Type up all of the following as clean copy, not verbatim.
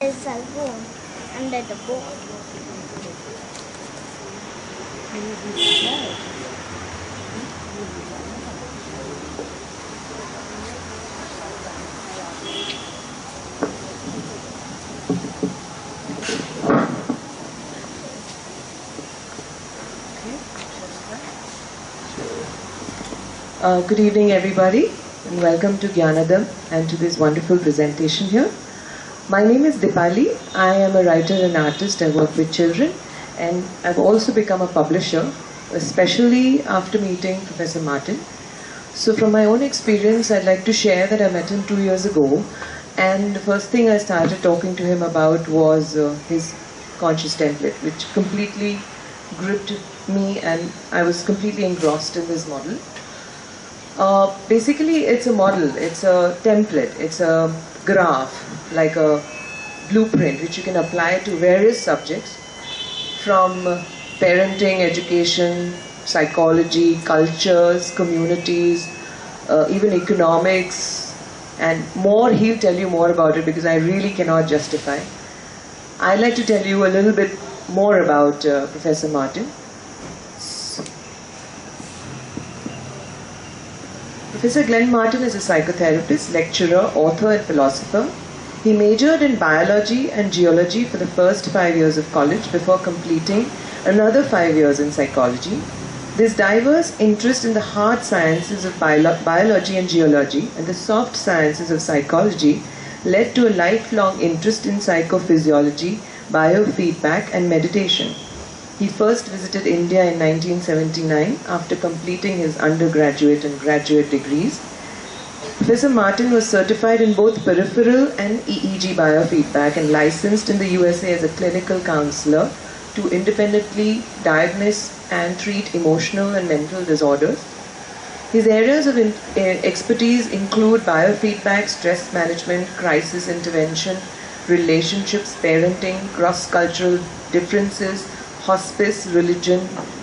His cell phone under the board. Good evening, everybody, and welcome to Gyanadam and to this wonderful presentation here. My name is Dipali. I am a writer and artist. I work with children, and I've also become a publisher, especially after meeting Professor Martin. So from my own experience, I'd like to share that I met him 2 years ago, and the first thing I started talking to him about was his conscious template, which completely gripped me, and I was completely engrossed in this model. Basically, it's a model, it's a template, it's a graph, like a blueprint, which you can apply to various subjects from parenting, education, psychology, cultures, communities, even economics, and more. He'll tell you more about it because I really cannot justify. I'd like to tell you a little bit more about Professor Martin. Professor Glenn Martin is a psychotherapist, lecturer, author and philosopher. He majored in biology and geology for the first 5 years of college before completing another 5 years in psychology. This diverse interest in the hard sciences of biology and geology and the soft sciences of psychology led to a lifelong interest in psychophysiology, biofeedback and meditation. He first visited India in 1979 after completing his undergraduate and graduate degrees. Professor Martin was certified in both peripheral and EEG biofeedback and licensed in the USA as a clinical counselor to independently diagnose and treat emotional and mental disorders. His areas of expertise include biofeedback, stress management, crisis intervention, relationships, parenting, cross-cultural differences, hospice, religion,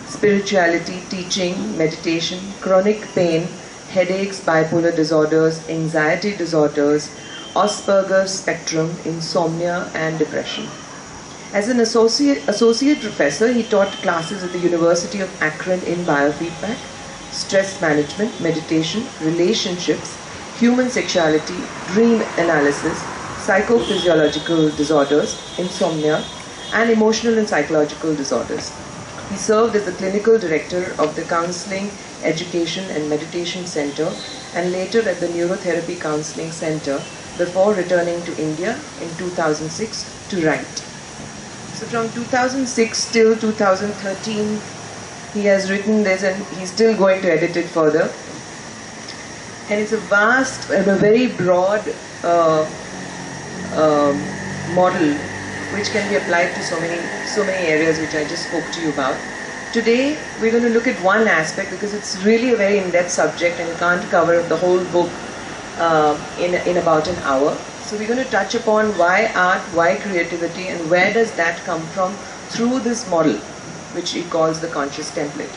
spirituality, teaching, meditation, chronic pain, headaches, bipolar disorders, anxiety disorders, Asperger's spectrum, insomnia, and depression. As an associate professor, he taught classes at the University of Akron in biofeedback, stress management, meditation, relationships, human sexuality, dream analysis, psychophysiological disorders, insomnia, and emotional and psychological disorders. He served as the clinical director of the Counseling, Education and Meditation Center and later at the Neurotherapy Counseling Center before returning to India in 2006 to write. So from 2006 till 2013, he has written this and he's still going to edit it further. And it's a vast and a very broad model which can be applied to so many areas which I just spoke to you about. Today we're going to look at one aspect because it's really a very in-depth subject and you can't cover the whole book in about an hour. So we're going to touch upon why art, why creativity, and where does that come from through this model which he calls the conscious template.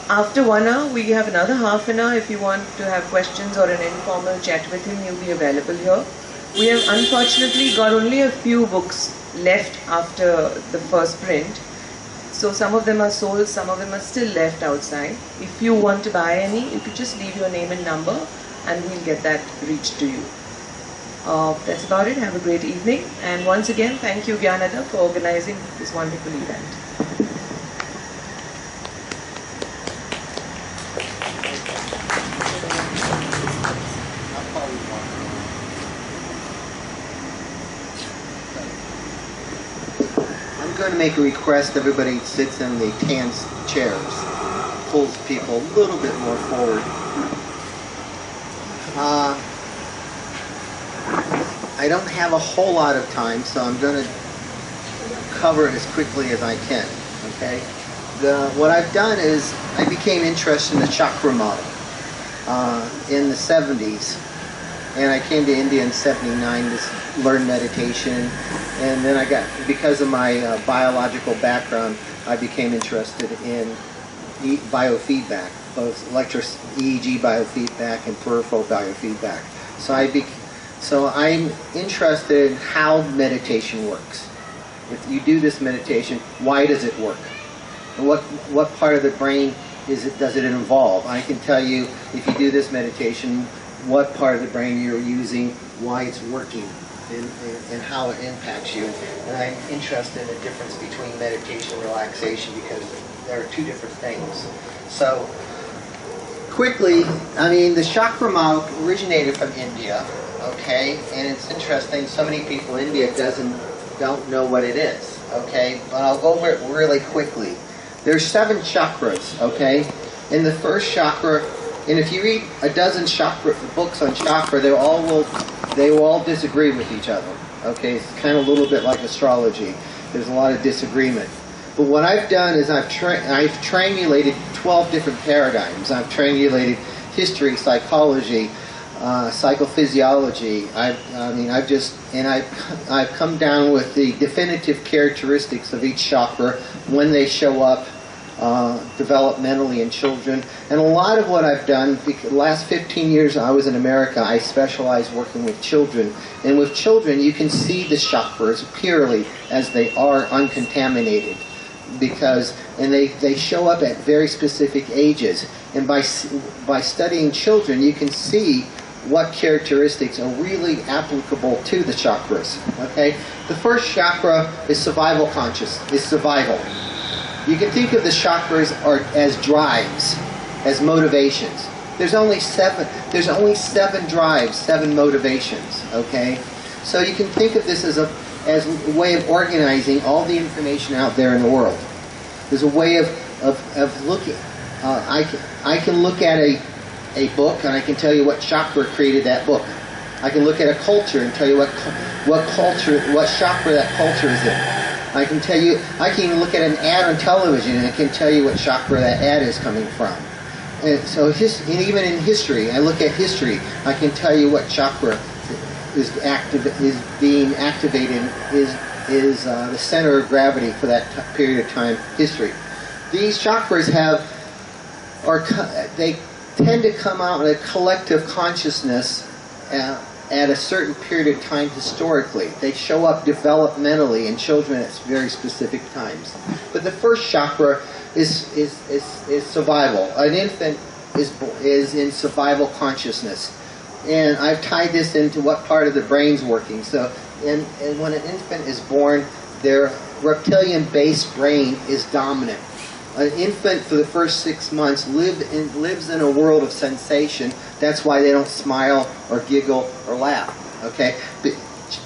After 1 hour, we have another half an hour. If you want to have questions or an informal chat with him, he'll be available here. We have unfortunately got only a few books left after the first print. So some of them are sold, some of them are still left outside. If you want to buy any, you could just leave your name and number and we'll get that reached to you. That's about it. Have a great evening. And once again, thank you Gyanadam for organizing this wonderful event. I'm going to make a request. Everybody sits in the tan chairs, pulls people a little bit more forward. I don't have a whole lot of time, so I'm going to cover it as quickly as I can. Okay. What I've done is I became interested in the chakra model in the 70s, and I came to India in '79 to learn meditation. And then because of my biological background, I became interested in biofeedback, both EEG biofeedback and peripheral biofeedback. So I'm interested in how meditation works. If you do this meditation, why does it work? And what part of the brain does it involve? I can tell you, if you do this meditation, what part of the brain you're using, why it's working, and how it impacts you. And I'm interested in the difference between meditation and relaxation because there are two different things. So, quickly, I mean, the chakra model originated from India, okay? And it's interesting, so many people in India don't know what it is, okay? But I'll go over it really quickly. There's 7 chakras, okay? In the first chakra, and if you read a dozen books on chakra, they will all disagree with each other, okay? It's kind of a little bit like astrology. There's a lot of disagreement. But what I've done is I've triangulated 12 different paradigms. I've triangulated history, psychology, psychophysiology. I've come down with the definitive characteristics of each chakra when they show up developmentally in children. And a lot of what I've done, the last 15 years I was in America, I specialized working with children. And with children, you can see the chakras purely as they are, uncontaminated. And they show up at very specific ages. And by studying children, you can see what characteristics are really applicable to the chakras. Okay? The first chakra is survival survival. You can think of the chakras as drives, as motivations. There's only 7 drives, 7 motivations. Okay? So you can think of this as a way of organizing all the information out there in the world. There's a way of looking. I can look at a book and I can tell you what chakra created that book. I can look at a culture and tell you what chakra that culture is in. I can even look at an ad on television and I can tell you what chakra that ad is coming from. And so, and even in history, I look at history. I can tell you what chakra is being activated, is the center of gravity for that period of time, history. These chakras they tend to come out in a collective consciousness at a certain period of time historically. They show up developmentally in children at very specific times. But the first chakra is survival. An infant is in survival consciousness. And I've tied this into what part of the brain's working. So, and when an infant is born, their reptilian-based brain is dominant. An infant for the first 6 months lives in a world of sensation. That's why they don't smile or giggle or laugh. Okay, but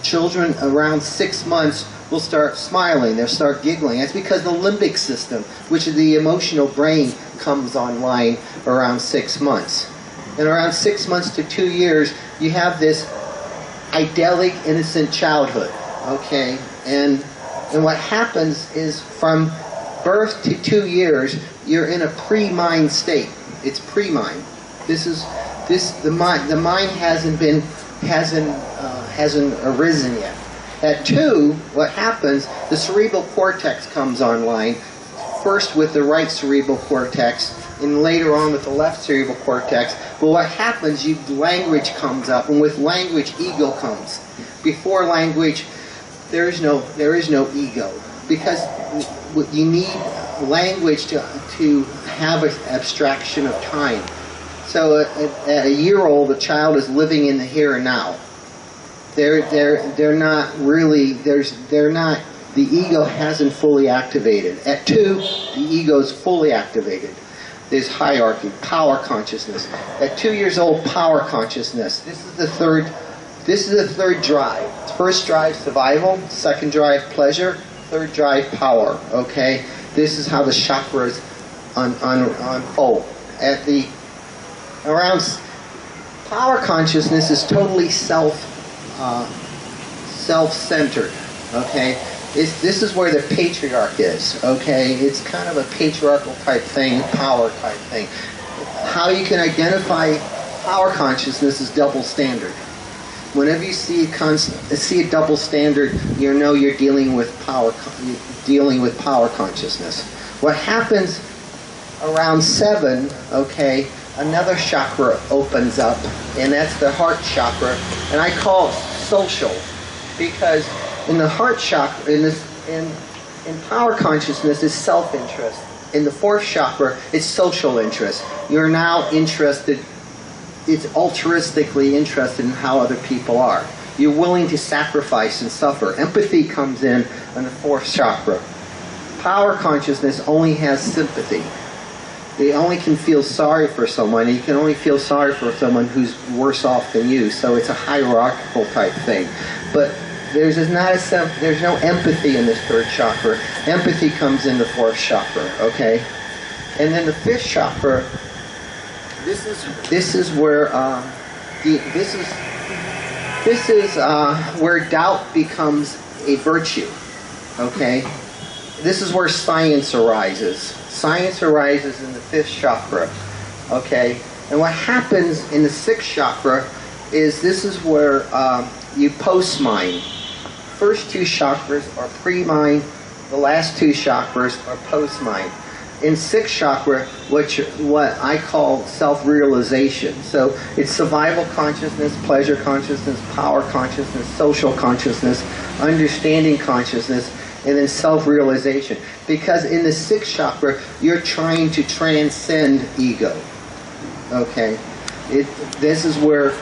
children around 6 months will start smiling. They'll start giggling. That's because the limbic system, which is the emotional brain, comes online around 6 months. And around 6 months to 2 years, you have this idyllic, innocent childhood. Okay, and what happens is from birth to 2 years, you're in a pre-mind state. It's pre-mind. The mind hasn't arisen yet. At 2, what happens? The cerebral cortex comes online. First with the right cerebral cortex, and later on with the left cerebral cortex. But what happens? Language comes up, and with language, ego comes. Before language, there is no ego, because you need language to have an abstraction of time. So at a year old, a child is living in the here and now. They're not really. The ego hasn't fully activated. At 2, the ego is fully activated. There's hierarchy, power consciousness. At 2 years old, power consciousness. This is the third drive. First drive, survival. Second drive, pleasure. Third drive, power. Okay? This is how the chakras unfold. Around power consciousness is totally self-centered. Okay? This is where the patriarch is. Okay? It's kind of a patriarchal type thing, power type thing. How you can identify power consciousness is double standard. Whenever you see a double standard, you know you're dealing with power consciousness. What happens around 7, okay, another chakra opens up, and that's the heart chakra, and I call it social, because in the heart chakra, in power consciousness is self-interest. In the fourth chakra, it's social interest. You're now interested, it's altruistically interested in how other people are. You're willing to sacrifice and suffer. Empathy comes in the fourth chakra. Power consciousness only has sympathy. They only can feel sorry for someone. You can only feel sorry for someone who's worse off than you. So it's a hierarchical type thing. But there's no empathy in this third chakra. Empathy comes in the fourth chakra. Okay, and then the fifth chakra. This is where where doubt becomes a virtue. Okay, this is where science arises. Science arises in the fifth chakra. Okay, and what happens in the sixth chakra is this is where you post-mind. First two chakras are pre-mind. The last two chakras are post-mind. In sixth chakra, what I call self-realization. So it's survival consciousness, pleasure consciousness, power consciousness, social consciousness, understanding consciousness, and then self-realization. Because in the sixth chakra, you're trying to transcend ego. Okay? This is where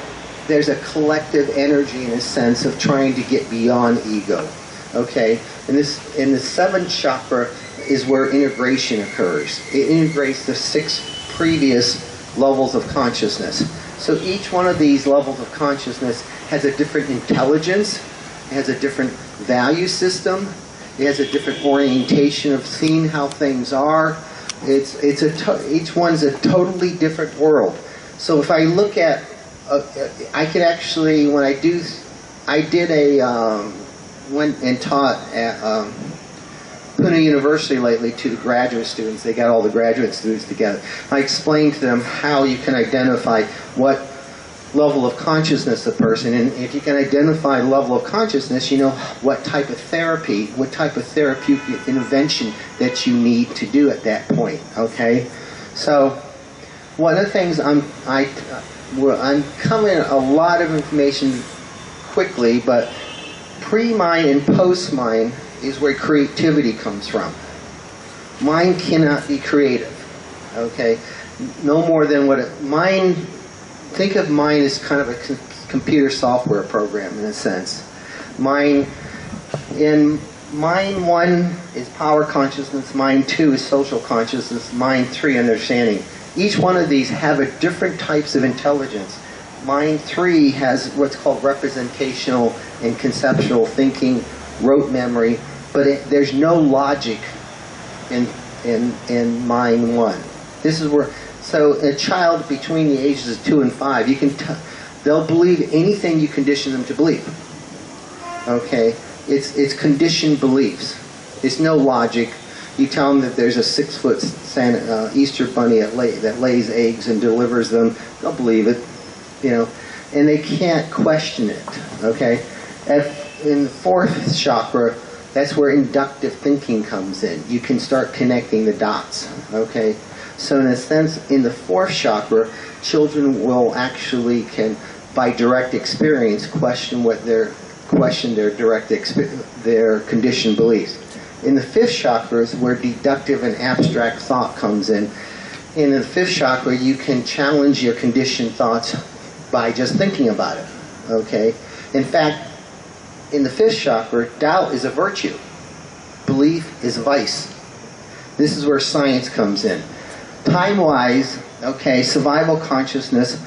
there's a collective energy in a sense of trying to get beyond ego. Okay? In the seventh chakra is where integration occurs. It integrates the 6 previous levels of consciousness. So each one of these levels of consciousness has a different intelligence, it has a different value system, it has a different orientation of seeing how things are. Each one's a totally different world. So if I look at, I could actually, when I went and taught at Pune University lately to the graduate students. They got all the graduate students together. I explained to them how you can identify what level of consciousness a person, and if you can identify the level of consciousness, you know what type of therapy, what type of therapeutic intervention that you need to do at that point. Okay, so one of the things I'm covering a lot of information quickly, but pre-mind and post-mind is where creativity comes from. Mind cannot be creative. Okay, no more than mind. Think of mind as kind of a computer software program in a sense. Mind 1 is power consciousness, mind 2 is social consciousness, mind 3 understanding. Each one of these have a different types of intelligence. Mind 3 has what's called representational and conceptual thinking, rote memory, but there's no logic in mind 1. This is where, so a child between the ages of 2 and 5, they'll believe anything you condition them to believe. Okay, it's conditioned beliefs. It's no logic. You tell them that there's a 6-foot Easter bunny that lays eggs and delivers them, they'll believe it, you know, and they can't question it. Okay, in the fourth chakra, that's where inductive thinking comes in. You can start connecting the dots. Okay, so in a sense, in the fourth chakra, children will actually by direct experience, question their conditioned beliefs. In the fifth chakra is where deductive and abstract thought comes in. In the fifth chakra, you can challenge your conditioned thoughts by just thinking about it. Okay? In fact, in the fifth chakra, doubt is a virtue. Belief is a vice. This is where science comes in. Time-wise, okay, survival consciousness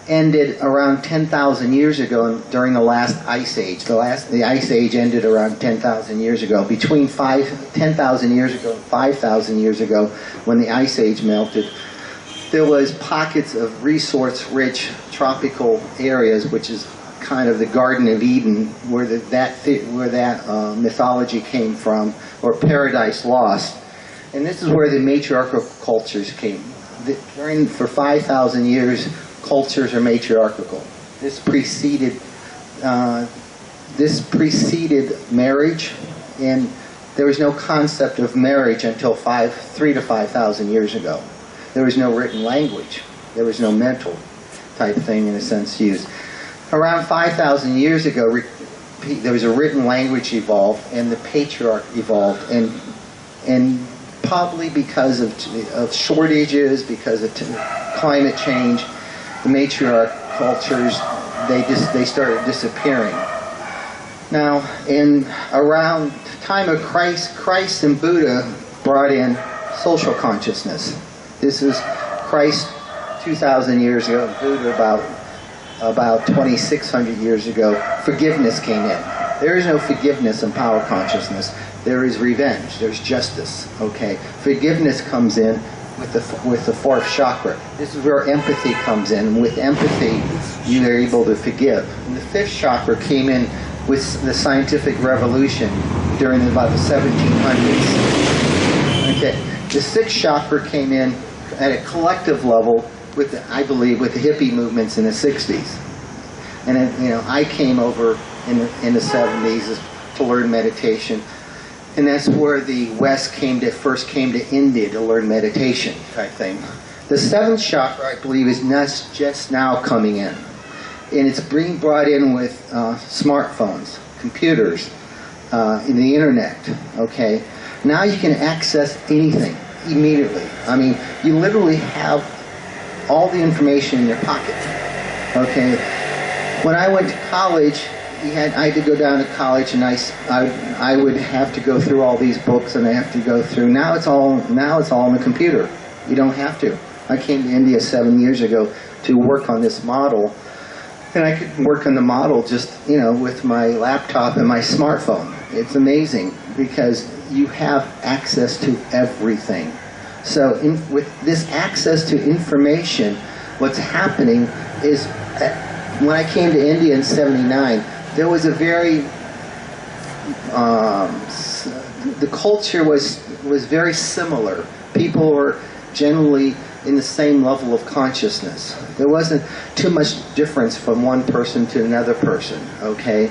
ended around 10,000 years ago during the last ice age. The ice age ended around 10,000 years ago. Between 10,000 years ago and 5,000 years ago, when the ice age melted, there was pockets of resource-rich tropical areas, which is kind of the Garden of Eden, where that mythology came from, or Paradise Lost. And this is where the matriarchal cultures came. For 5,000 years, cultures are matriarchal. This preceded marriage, and there was no concept of marriage until 3,000 to 5,000 years ago. There was no written language. There was no mental type thing, in a sense, used. Around 5,000 years ago, there was a written language evolved, and the patriarch evolved, and probably because of shortages, because of climate change, the matriarch cultures, they started disappearing. Now, in around the time of Christ and Buddha brought in social consciousness. This is Christ 2,000 years ago, and Buddha about 2,600 years ago. Forgiveness came in. There is no forgiveness in power consciousness. There is revenge. There's justice. Okay, forgiveness comes in with the fourth chakra. This is where empathy comes in. With empathy, you are able to forgive. And the fifth chakra came in with the scientific revolution during about the 1700s. Okay, the sixth chakra came in at a collective level with, I believe, with the hippie movements in the 60s. And then, you know, I came over in the 70s to learn meditation. And that's where the West first came to India to learn meditation type thing. The seventh chakra, I believe, is just now coming in. And it's being brought in with smartphones, computers, in the internet, okay? Now you can access anything immediately. I mean, you literally have all the information in your pocket, okay? When I went to college, I had to go down to college, and I would have to go through all these books, and I have to go through. Now it's all on the computer. You don't have to. I came to India 7 years ago to work on this model, and I could work on the model just, you know, with my laptop and my smartphone. It's amazing because you have access to everything. So with this access to information, what's happening is, when I came to India in '79, there was a very, the culture was very similar. People were generally in the same level of consciousness. There wasn't too much difference from one person to another person, okay?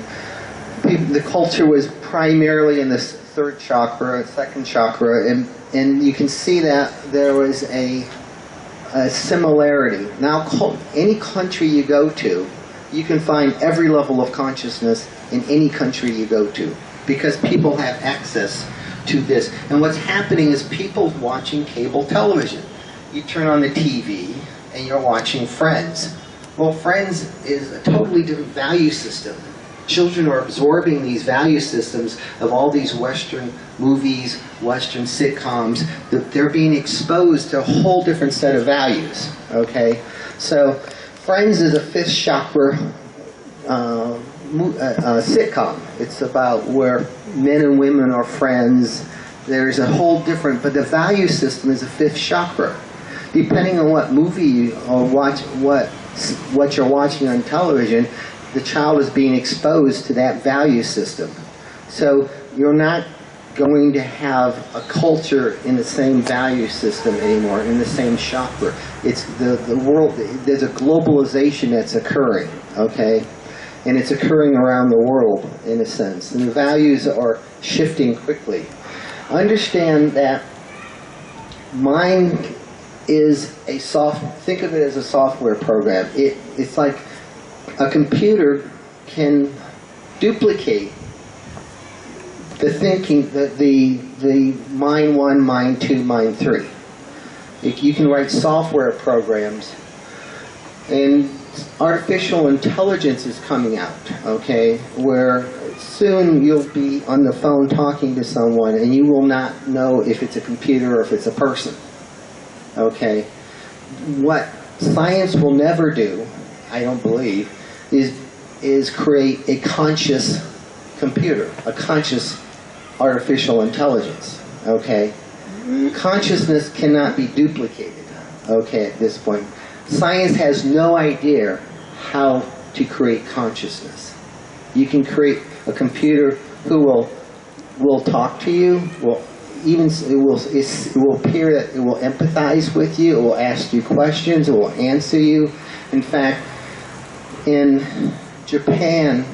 The culture was primarily in this third chakra, second chakra, and you can see that there was a similarity. Now, any country you go to, you can find every level of consciousness in any country you go to, because people have access to this. And what's happening is people watching cable television. You turn on the TV and you're watching Friends. Well, Friends is a totally different value system. Children are absorbing these value systems of all these Western movies, Western sitcoms. They're being exposed to a whole different set of values, okay? So Friends is a fifth chakra sitcom. It's about where men and women are friends. There's a whole different, but the value system is a fifth chakra. Depending on what movie you or what you're watching on television, the child is being exposed to that value system. So you're not going to have a culture in the same value system anymore, in the same chakra. It's the world, there's a globalization that's occurring, okay? And it's occurring around the world, in a sense. And the values are shifting quickly. Understand that mind is think of it as a software program. It's like a computer can duplicate the thinking, the mind 1, mind 2, mind 3. You can write software programs, and artificial intelligence is coming out, okay, where soon you'll be on the phone talking to someone and you will not know if it's a computer or if it's a person, okay. What science will never do, I don't believe, is create a conscious computer, a conscious artificial intelligence, okay? Consciousness cannot be duplicated, okay, at this point. Science has no idea how to create consciousness. You can create a computer who will talk to you, it will appear that it will empathize with you, it will ask you questions, it will answer you. In fact, in Japan,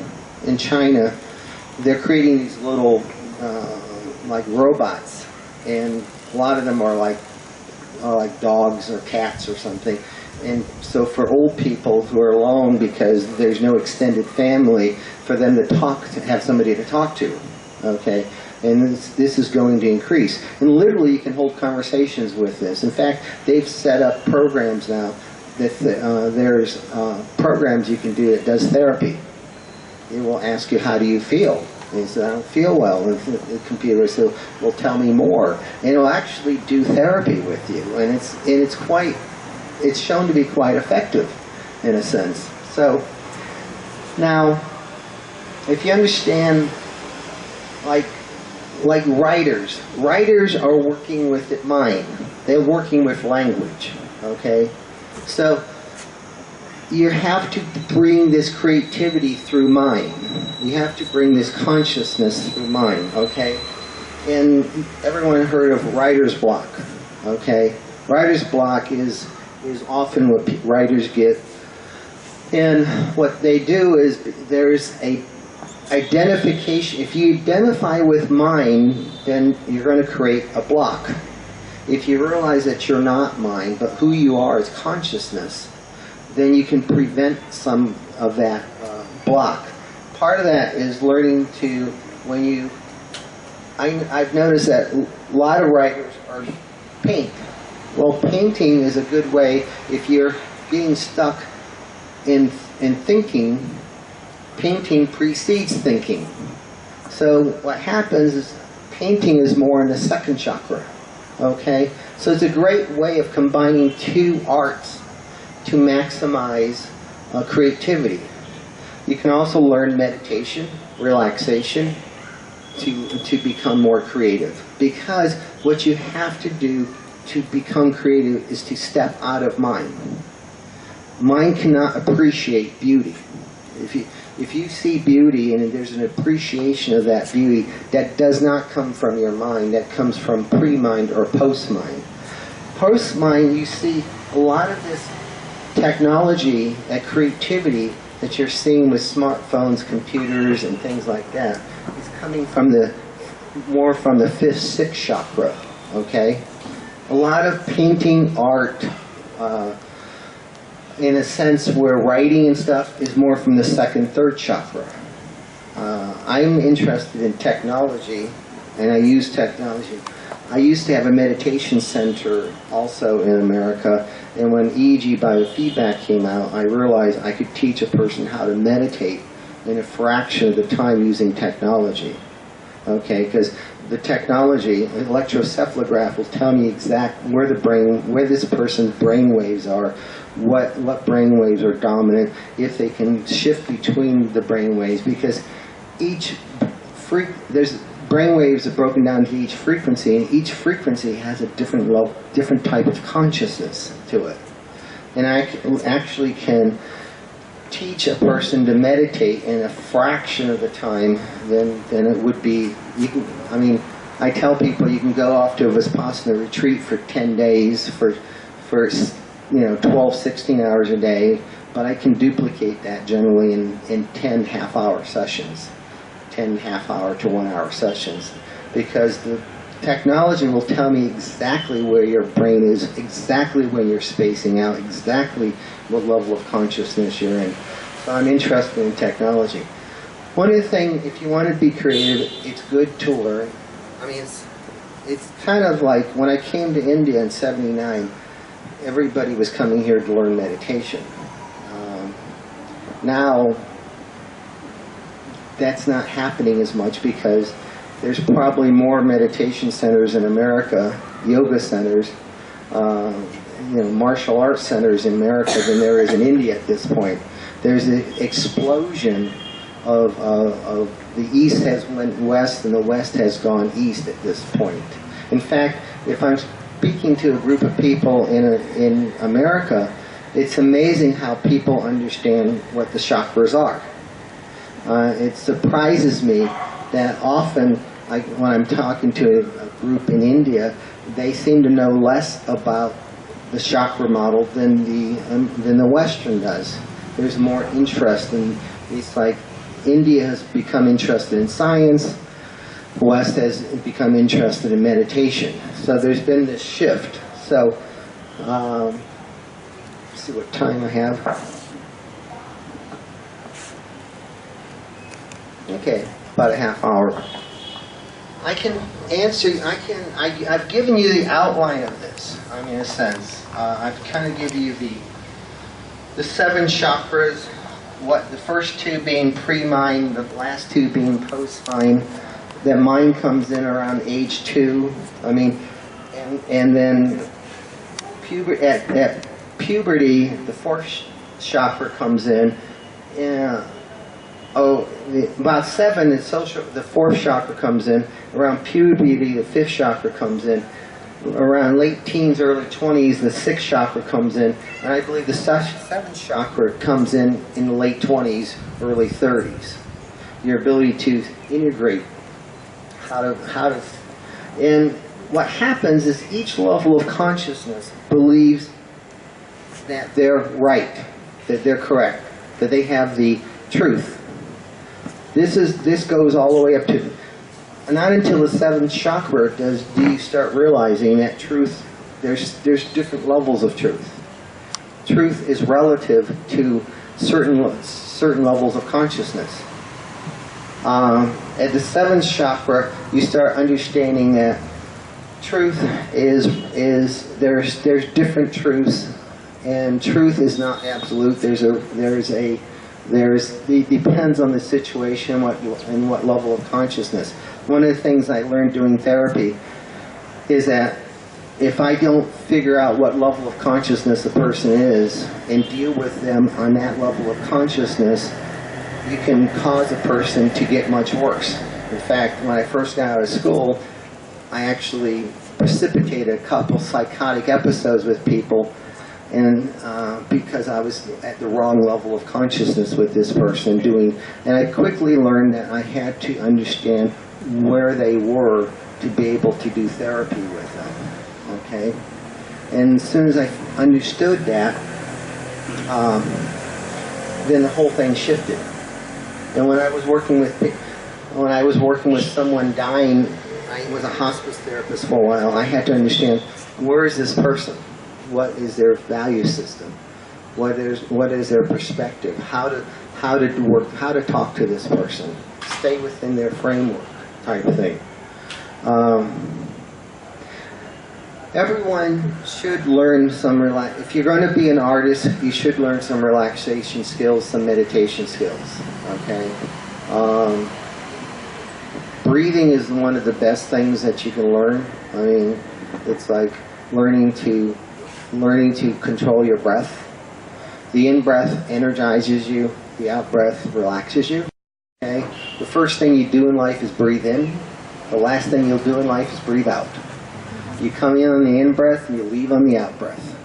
in China, they're creating these little like robots, and a lot of them are like dogs or cats or something, And so for old people who are alone because there's no extended family, for them to talk, to have somebody to talk to, okay? And this is going to increase. And literally you can hold conversations with this. In fact, they've set up programs now that there's programs you can do that does therapy. It will ask you, how do you feel? And you say, I don't feel well. And the computer will tell me more. And it'll actually do therapy with you. And it's shown to be quite effective in a sense. So now, if you understand, like writers are working with mind. They're working with language, okay? So you have to bring this creativity through mind. You have to bring this consciousness through mind, okay? And everyone heard of writer's block, okay? Writer's block is often what writers get. And what they do is there's a identification. If you identify with mind, then you're going to create a block. If you realize that you're not mind, but who you are is consciousness, then you can prevent some of that block. Part of that is learning to, I've noticed that a lot of writers are paint. Well, painting is a good way if you're being stuck in thinking. Painting precedes thinking. So what happens is painting is more in the second chakra. Okay? So it's a great way of combining two arts to maximize creativity. You can also learn meditation, relaxation, to become more creative. Because what you have to do to become creative is to step out of mind. Mind cannot appreciate beauty. If you see beauty and there's an appreciation of that beauty, that does not come from your mind, that comes from pre-mind or post-mind. Post-mind, you see a lot of this technology, that creativity that you're seeing with smartphones, computers, and things like that, is coming from more from the 5th, 6th chakra, okay? A lot of painting, art, in a sense where writing and stuff is more from the 2nd, 3rd chakra. I'm interested in technology, and I use technology. I used to have a meditation center also in America, and when EEG biofeedback came out, I realized I could teach a person how to meditate in a fraction of the time using technology. Okay, because the technology, electroencephalograph will tell me exactly where this person's brain waves are, what brain waves are dominant, if they can shift between the brain waves, because there's brain waves are broken down to each frequency, and each frequency has a different type of consciousness to it. And I actually can teach a person to meditate in a fraction of the time than it would be. I tell people you can go off to a Vipassana retreat for 10 days for 12, 16 hours a day, but I can duplicate that generally in 10 half-hour sessions, 10 half-hour to 1-hour sessions, because the technology will tell me exactly where your brain is, exactly when you're spacing out, exactly what level of consciousness you're in. So I'm interested in technology. One of the things, if you want to be creative, it's good to learn. It's kind of like when I came to India in '79, everybody was coming here to learn meditation. Now, that's not happening as much because there's probably more meditation centers in America, yoga centers, martial arts centers in America than there is in India at this point. There's an explosion of the East has went west and the West has gone east at this point. In fact, if I'm speaking to a group of people in America, it's amazing how people understand what the chakras are. It surprises me that often, when I'm talking to a group in India, they seem to know less about the chakra model than the Western does. There's more interest in, it's like India has become interested in science, the West has become interested in meditation. So there's been this shift. So see what time I have. Okay, about a half hour. I can answer, I've given you the outline of this, I mean, in a sense. I've kind of given you the 7 chakras, what the first 2 being pre-mind, the last 2 being post-mind. That mind comes in around age 2. I mean, and then at puberty, the 4th chakra comes in. About 7, the 4th chakra comes in. Around puberty, the 5th chakra comes in. Around late teens, early 20s, the 6th chakra comes in. And I believe the 7th chakra comes in the late 20s, early 30s. Your ability to integrate, and what happens is each level of consciousness believes that they're right, that they're correct, that they have the truth. This goes all the way up to, not until the 7th chakra do you start realizing that truth, there's different levels of truth. Truth is relative to certain levels of consciousness. At the 7th chakra, you start understanding that truth there's different truths, and truth is not absolute. It depends on the situation and what level of consciousness. One of the things I learned doing therapy is that if I don't figure out what level of consciousness a person is and deal with them on that level of consciousness, you can cause a person to get much worse. In fact, when I first got out of school, I actually precipitated a couple psychotic episodes with people, and because I was at the wrong level of consciousness with this person and I quickly learned that I had to understand where they were to be able to do therapy with them. Okay? And as soon as I understood that, then the whole thing shifted. And when I was working with someone dying, I was a hospice therapist for a while. I had to understand, where is this person? What is their value system? What is their perspective? How to talk to this person? Stay within their framework, type of thing. Everyone should learn some if you're going to be an artist, you should learn some relaxation skills, some meditation skills. Okay. Breathing is one of the best things that you can learn. I mean, it's like learning to control your breath. The in-breath energizes you. The out-breath relaxes you. Okay. The first thing you do in life is breathe in. The last thing you'll do in life is breathe out. You come in on the in-breath and you leave on the out-breath.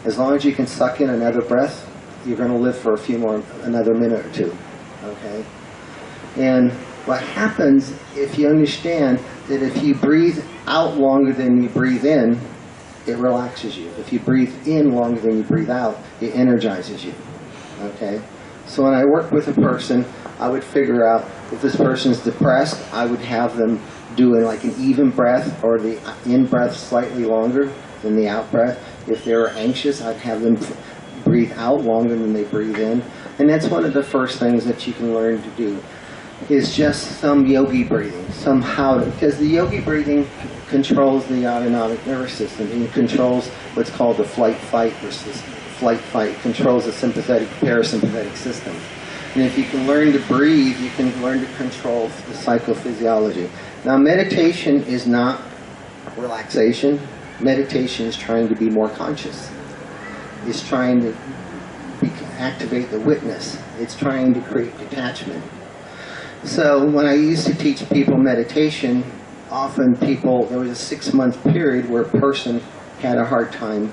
As long as you can suck in another breath, you're going to live for another minute or 2. Okay? And what happens if you understand that if you breathe out longer than you breathe in, it relaxes you. If you breathe in longer than you breathe out, it energizes you. Okay? So when I work with a person, I would figure out if this person's depressed, I would have them doing like an even breath, or the in-breath slightly longer than the out-breath. If they were anxious, I'd have them breathe out longer than they breathe in. And that's one of the first things that you can learn to do, is just some yogi breathing, because the yogi breathing controls the autonomic nervous system, and controls what's called the flight-fight versus flight-fight, controls the sympathetic parasympathetic system. And if you can learn to breathe, you can learn to control the psychophysiology. Now, meditation is not relaxation. Meditation is trying to be more conscious. It's trying to activate the witness. It's trying to create detachment. So when I used to teach people meditation, often there was a 6-month period where a person had a hard time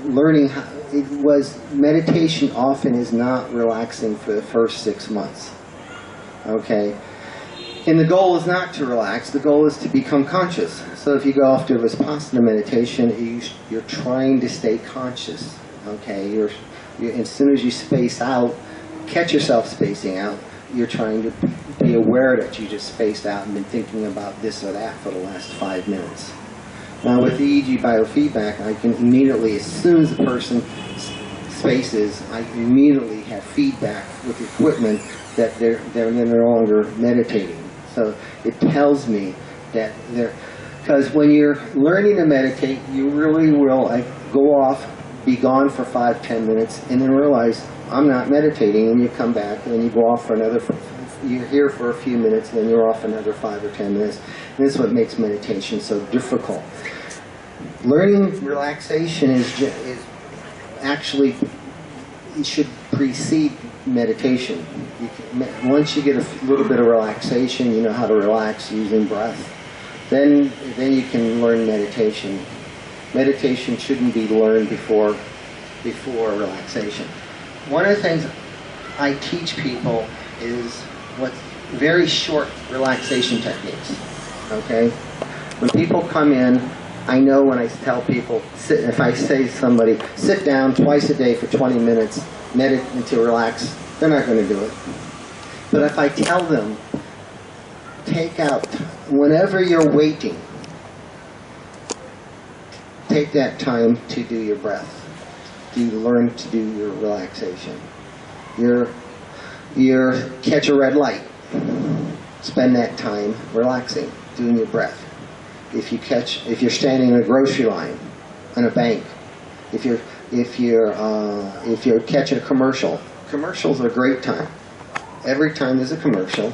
learning how. Meditation often is not relaxing for the first 6 months. Okay? And the goal is not to relax, the goal is to become conscious. So if you go off to Vipassana meditation, you're trying to stay conscious. Okay? As soon as you space out, catch yourself spacing out, you're trying to be aware that you just spaced out and been thinking about this or that for the last 5 minutes. Now with EEG biofeedback, I can immediately, as soon as the person spaces, I immediately have feedback with the equipment that they're no longer meditating. So it tells me that they're, because when you're learning to meditate, you really will go off, be gone for 5-10 minutes, and then realize I'm not meditating, and you come back, and then you go off for another, you're here for a few minutes, and then you're off another 5 or 10 minutes. And this is what makes meditation so difficult. Learning relaxation is actually, it should precede meditation. Once you get a little bit of relaxation, you know how to relax using breath, then you can learn meditation. Meditation shouldn't be learned before relaxation. One of the things I teach people is what very short relaxation techniques. Okay, when people come in, I know when I tell people, if I say to somebody, sit down twice a day for 20 minutes, meditate to relax, they're not going to do it. But if I tell them, take out, whenever you're waiting, take that time to do your breath. Learn to do your relaxation. You're catch a red light. Spend that time relaxing, doing your breath. If you're standing in a grocery line, in a bank, if you're catching a commercial, commercials are a great time. Every time there's a commercial,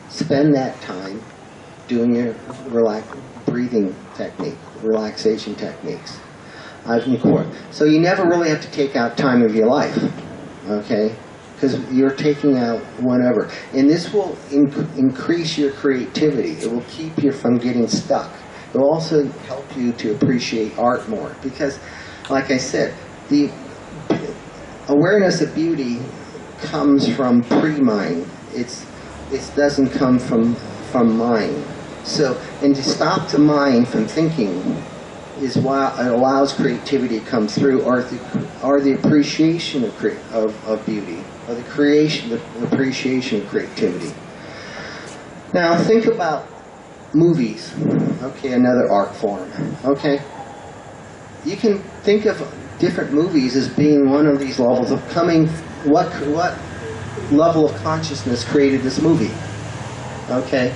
spend that time doing your breathing technique, relaxation techniques. So you never really have to take out time of your life, okay? Because you're taking out whatever. And this will increase your creativity. It will keep you from getting stuck. It will also help you to appreciate art more. Because, like I said, the awareness of beauty comes from pre-mind. It doesn't come from mind. So, and to stop the mind from thinking is why it allows creativity to come through, or the appreciation of beauty, or the appreciation of creativity. Now think about movies. Okay, another art form. Okay, you can think of different movies as being one of these levels of coming. What level of consciousness created this movie? Okay,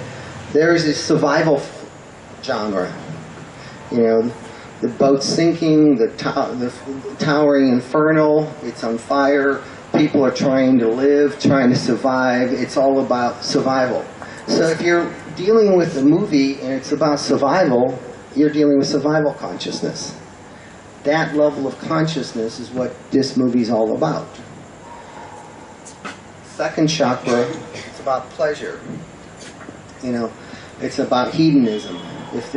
there is a survival genre. You know, the boat's sinking, the towering inferno, it's on fire, people are trying to live, trying to survive. It's all about survival. So if you're dealing with a movie and it's about survival, you're dealing with survival consciousness. That level of consciousness is what this movie's all about. Second chakra, it's about pleasure. You know, it's about hedonism. If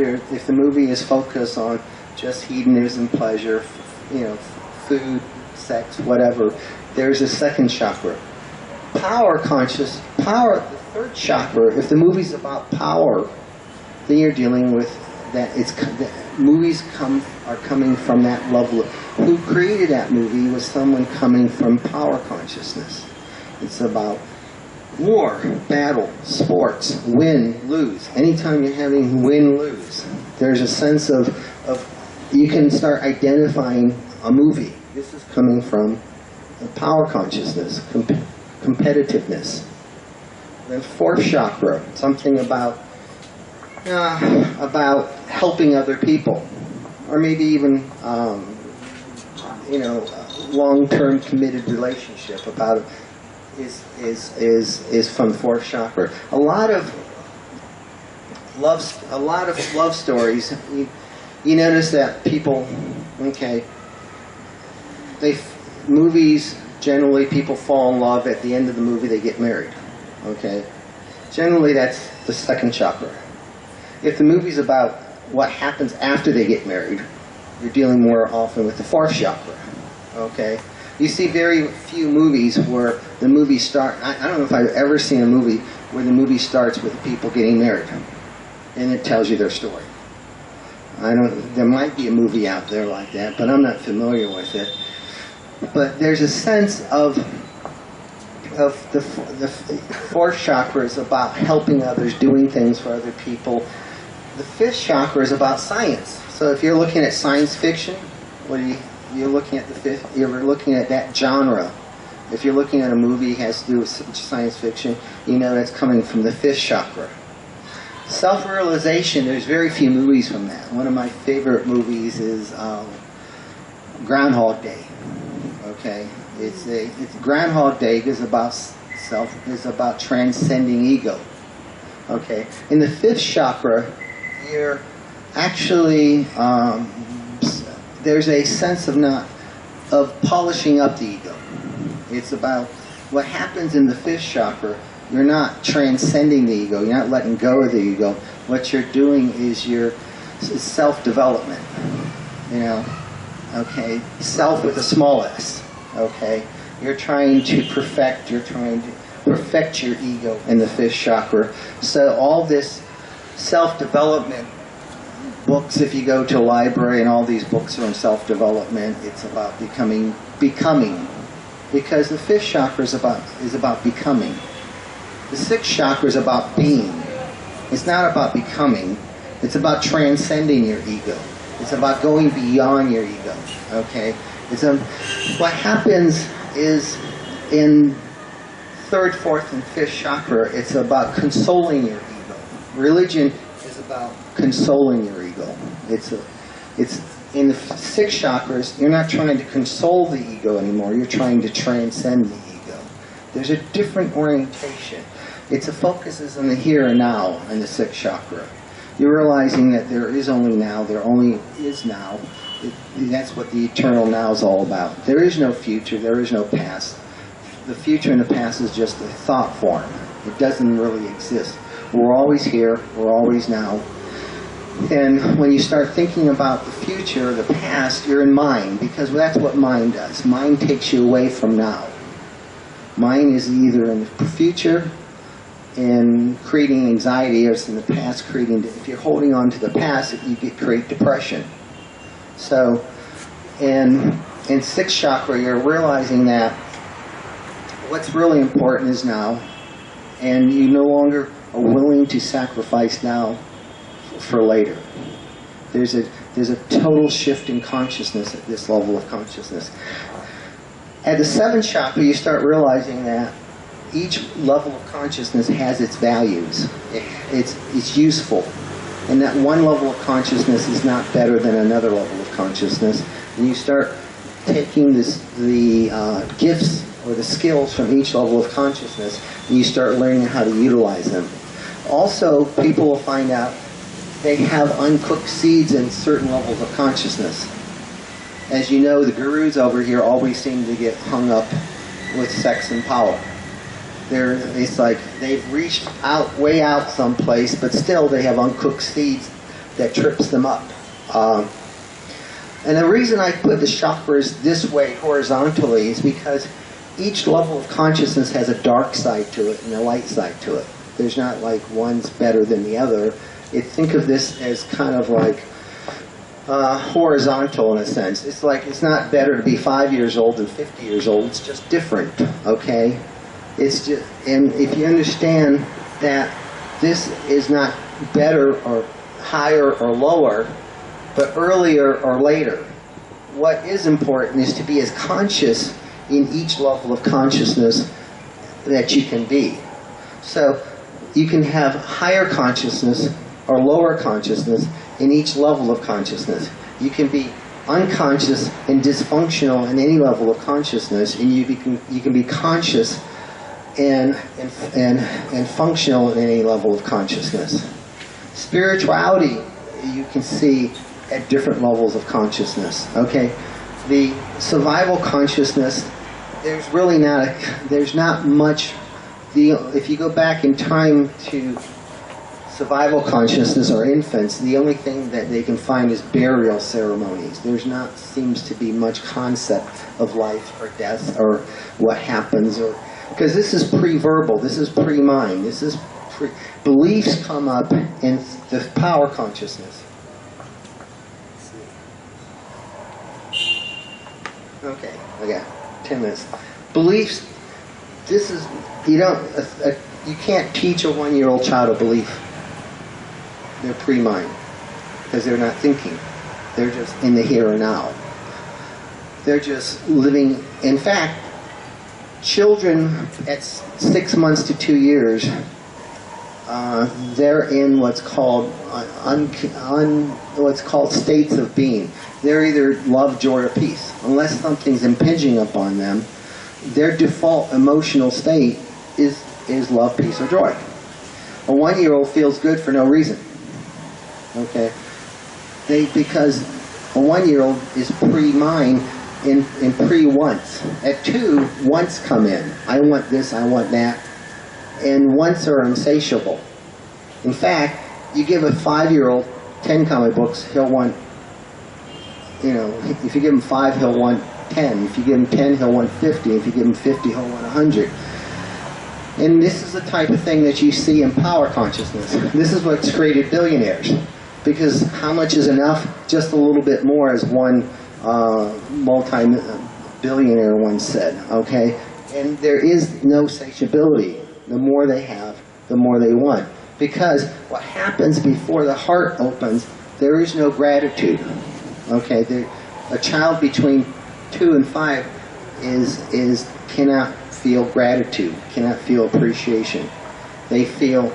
the movie is focused on just hedonism, pleasure, you know, food, sex, whatever, there's a second chakra. Power, the third chakra. If the movie's about power, then you're dealing with that. Movies are coming from that level. Who created that movie was someone coming from power consciousness. It's about war, battle, sports, win, lose. Anytime you're having win-lose, there's a sense of you can start identifying a movie. This is coming from power consciousness, competitiveness. Then fourth chakra, something about helping other people, or maybe even you know, long-term committed relationship. About is from fourth chakra. A lot of love stories. You notice that people, okay, movies, generally people fall in love. At the end of the movie they get married, okay? Generally that's the second chakra. If the movie's about what happens after they get married, you're dealing more often with the fourth chakra, okay? You see very few movies where the movie starts. I don't know if I've ever seen a movie where the movie starts with people getting married and it tells you their story. There might be a movie out there like that, but I'm not familiar with it. But there's a sense of the fourth chakra is about helping others, doing things for other people, the fifth chakra is about science. So if you're looking at science fiction, you're looking at the fifth, you're looking at that genre. If you're looking at a movie that has to do with science fiction, you know that's coming from the fifth chakra. Self-realization, there's very few movies from that. One of my favorite movies is Groundhog Day. Okay, it's Groundhog Day is about transcending ego. Okay, in the fifth chakra, you're actually there's a sense of polishing up the ego. It's about what happens in the fifth chakra. You're not transcending the ego. You're not letting go of the ego. What you're doing is your self-development. You know, okay, self with a small s. Okay, you're trying to perfect. You're trying to perfect your ego in the fifth chakra. So all this self-development books, if you go to a library, and all these books are on self-development, it's about becoming, because the fifth chakra is about becoming. The sixth chakra is about being. It's not about becoming. It's about transcending your ego. It's about going beyond your ego. Okay. What happens is in third, fourth, and fifth chakra, it's about consoling your ego. Religion is about consoling your ego. It's in the six chakras. You're not trying to console the ego anymore. You're trying to transcend the ego. There's a different orientation. Its focus is on the here and now in the sixth chakra. You're realizing that there is only now. There only is now. That's what the eternal now is all about. There is no future. There is no past. The future and the past is just a thought form. It doesn't really exist. We're always here. We're always now. And when you start thinking about the future or the past, you're in mind, because that's what mind does. Mind takes you away from now. Mind is either in the future and creating anxiety, or it's in the past creating. If you're holding on to the past, you create depression. So, in sixth chakra, you're realizing that what's really important is now, and you no longer are willing to sacrifice now for later. There's a total shift in consciousness at this level of consciousness. At the seventh chakra, you start realizing that each level of consciousness has its values. It's useful. And that one level of consciousness is not better than another level of consciousness. And you start taking the gifts or the skills from each level of consciousness, and you start learning how to utilize them. Also, people will find out they have uncooked seeds in certain levels of consciousness. As you know, the gurus over here always seem to get hung up with sex and power. It's like they've reached out, way out someplace, but still they have uncooked seeds that trips them up. And the reason I put the chakras this way horizontally is because each level of consciousness has a dark side to it and a light side to it. There's not like one's better than the other. Think of this as kind of like horizontal in a sense. It's like it's not better to be 5 years old than 50 years old. It's just different, okay? It's just, and if you understand that this is not better or higher or lower, but earlier or later, what is important is to be as conscious in each level of consciousness that you can be. So you can have higher consciousness or lower consciousness in each level of consciousness. You can be unconscious and dysfunctional in any level of consciousness, and you can be conscious and functional in any level of consciousness. Spirituality you can see at different levels of consciousness. Okay, the survival consciousness, there's not much. If you go back in time to survival consciousness or infants, the only thing that they can find is burial ceremonies. There's not seems to be much concept of life or death or what happens, or because this is pre-verbal, this is pre-mind, this is beliefs come up in the power consciousness. Okay, I got 10 minutes. Beliefs. This is you can't teach a 1-year-old child a belief. They're pre-mind because they're not thinking. They're just in the here and now. They're just living. In fact, children at 6 months to 2 years, they're in what's called states of being. They're either love, joy, or peace. Unless something's impinging upon them, their default emotional state is love, peace, or joy. A 1-year-old feels good for no reason. Okay, because a 1-year-old is pre-mind in pre-wants. At 2, wants come in. I want this, I want that. And wants are insatiable. In fact, you give a 5-year-old 10 comic books, he'll want, if you give him 5, he'll want 10. If you give him 10, he'll want 50. If you give him 50, he'll want 100. And this is the type of thing that you see in power consciousness. This is what's created billionaires. Because how much is enough? Just a little bit more, as one multi-billionaire once said, okay? And there is no satiability. The more they have, the more they want. Because what happens before the heart opens, there is no gratitude. Okay, a child between 2 and 5 cannot feel gratitude, cannot feel appreciation. They feel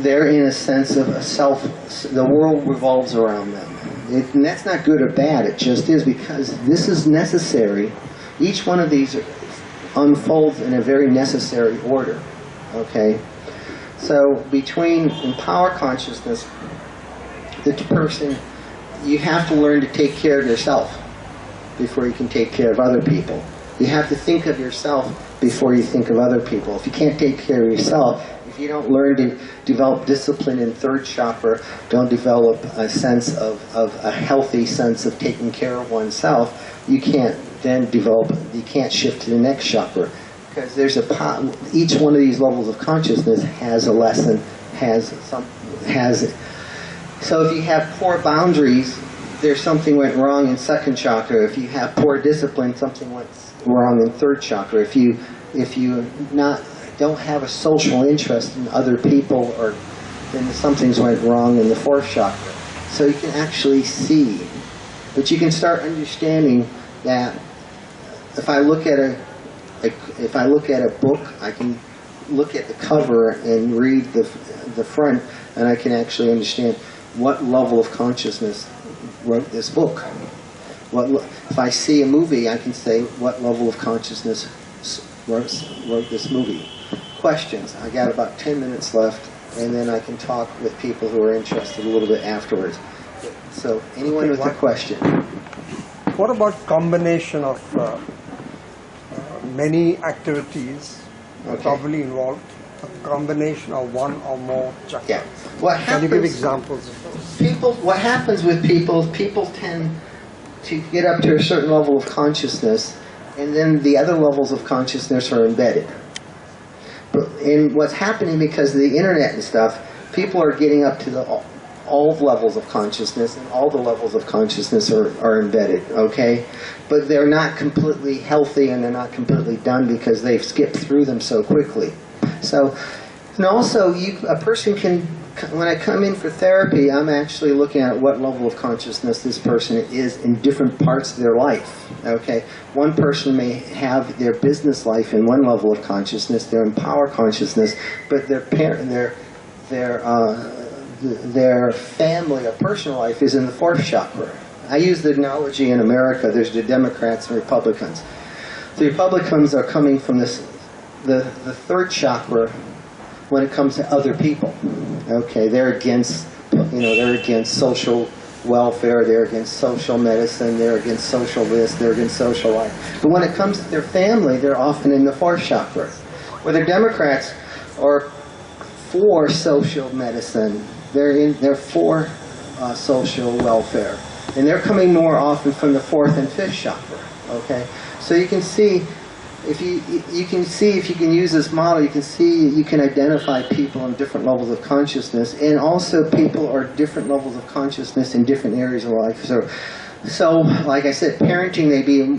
they're in a sense of a self. The world revolves around them, and that's not good or bad. It just is, because this is necessary. Each one of these unfolds in a very necessary order. Okay, so between in power consciousness, the person, you have to learn to take care of yourself before you can take care of other people. You have to think of yourself before you think of other people. If you can't take care of yourself, if you don't learn to develop discipline in third chakra, don't develop a sense of a healthy sense of taking care of oneself, you can't then develop, you can't shift to the next chakra. Because there's each one of these levels of consciousness has a lesson, so if you have poor boundaries, there's something went wrong in second chakra. If you have poor discipline, something went wrong in third chakra. If you don't have a social interest in other people, or then something's went wrong in the fourth chakra. So you can actually see, but you can start understanding that if I look at a book, I can look at the cover and read the front, and I can actually understand what level of consciousness wrote this book. If I see a movie, I can say what level of consciousness wrote this movie. Questions. I got about 10 minutes left, and then I can talk with people who are interested a little bit afterwards. So anyone with a question? What about combination of many activities probably involved? A combination of one or more chakras. Yeah. Can you give examples of those? What happens with people tend to get up to a certain level of consciousness, and then the other levels of consciousness are embedded. And what's happening, because of the internet and stuff, people are getting up to all levels of consciousness, and all the levels of consciousness are embedded, okay? But they're not completely healthy, and they're not completely done because they've skipped through them so quickly. So, and also, a person can, when I come in for therapy, I'm actually looking at what level of consciousness this person is in different parts of their life, okay? One person may have their business life in one level of consciousness, they're in power consciousness, but their family or personal life is in the fourth chakra. I use the analogy in America, there's the Democrats and Republicans. The Republicans are coming from the third chakra when it comes to other people. Okay, they're against, they're against social welfare, they're against social medicine, they're against social this, they're against social life. But when it comes to their family, they're often in the fourth chakra. Where the Democrats are for social medicine, they're for social welfare. And they're coming more often from the fourth and fifth chakra. Okay? So you can see, if you can use this model, you can identify people in different levels of consciousness, and also people are different levels of consciousness in different areas of life. So like I said, parenting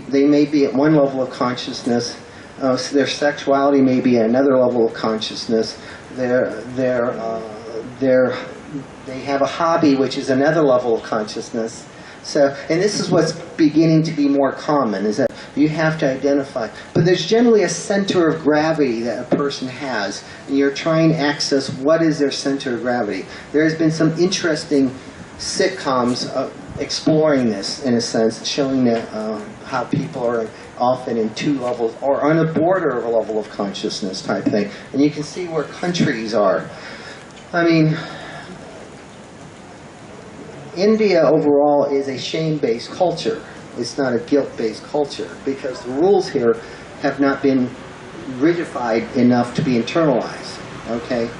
they may be at one level of consciousness. So their sexuality may be at another level of consciousness. Their they have a hobby, which is another level of consciousness. So, and this is what's beginning to be more common, is that you have to identify. But there's generally a center of gravity that a person has, and you're trying to access what is their center of gravity. There has been some interesting sitcoms exploring this, in a sense, showing that how people are often in two levels, or on the border of a level of consciousness type thing. And you can see where countries are. I mean, India overall is a shame-based culture. It's not a guilt-based culture, because the rules here have not been rigidified enough to be internalized, okay?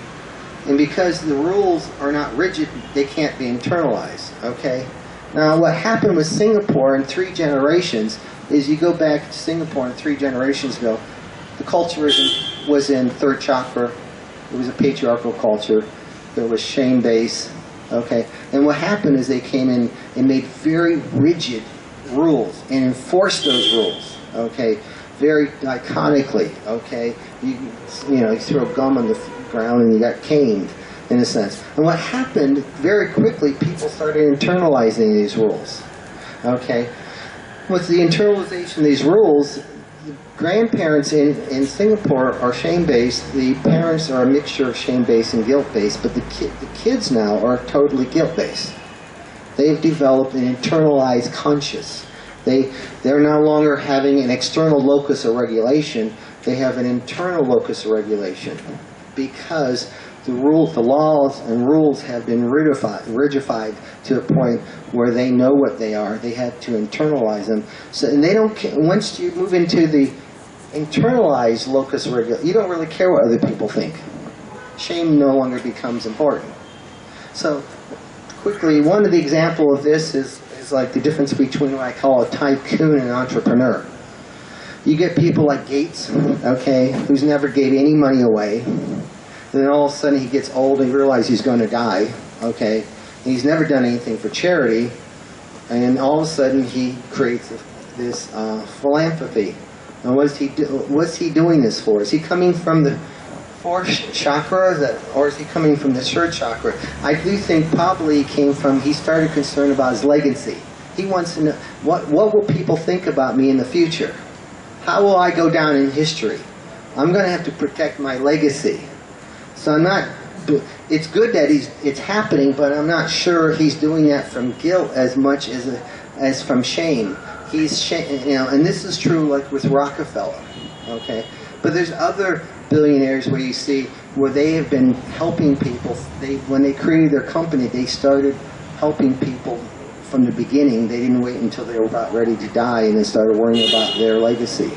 And because the rules are not rigid, they can't be internalized, okay? Now, what happened with Singapore in 3 generations is, you go back to Singapore and 3 generations ago, the culture was in third chakra. It was a patriarchal culture. There was shame-based. Okay, and what happened is they came in and made very rigid rules and enforced those rules. Okay, very iconically. Okay, you throw gum on the ground and you got caned, in a sense. And what happened very quickly, people started internalizing these rules. Okay, with the internalization of these rules, the grandparents in Singapore are shame-based. The parents are a mixture of shame-based and guilt-based, but the kids now are totally guilt-based. They've developed an internalized conscious. They're no longer having an external locus of regulation. They have an internal locus of regulation, because the laws and rules have been rigidified to the point where they know what they are. They have to internalize them. So, and they don't care. Once you move into the internalized locus of regulation, you don't really care what other people think. Shame no longer becomes important. So, quickly, one of the examples of this is like the difference between what I call a tycoon and an entrepreneur. You get people like Gates, okay, who's never gave any money away. Then all of a sudden he gets old and realizes he's going to die, okay? And he's never done anything for charity, and all of a sudden he creates this philanthropy. And what's he doing this for? Is he coming from the fourth chakra, or is he coming from the third chakra? I do think probably he started concerned about his legacy. He wants to know, what will people think about me in the future? How will I go down in history? I'm going to have to protect my legacy. So it's good that it's happening, but I'm not sure he's doing that from guilt as much as from shame. And this is true like with Rockefeller, okay? But there's other billionaires where you see where they have been helping people. When they created their company, they started helping people from the beginning. They didn't wait until they were about ready to die and then started worrying about their legacy.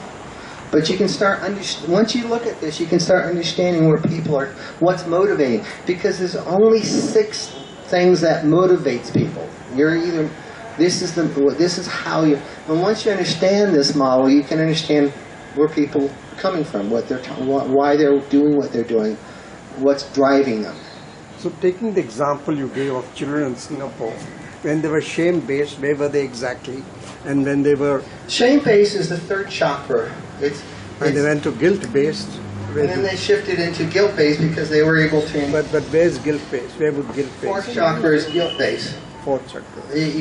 But you can start, once you look at this, you can start understanding where people are, what's motivating. Because there's only 6 things that motivates people. You're either, this is how you, and once you understand this model, you can understand where people are coming from, why they're doing what they're doing, what's driving them. So taking the example you gave of children in Singapore, when they were shame-based, where were they exactly? And when they were... Shame-based is the third chakra. When they went to guilt-based... And then they shifted into guilt-based because they were able to... But where's guilt-based? Where would guilt-based? Fourth chakra is guilt-based. Fourth chakra.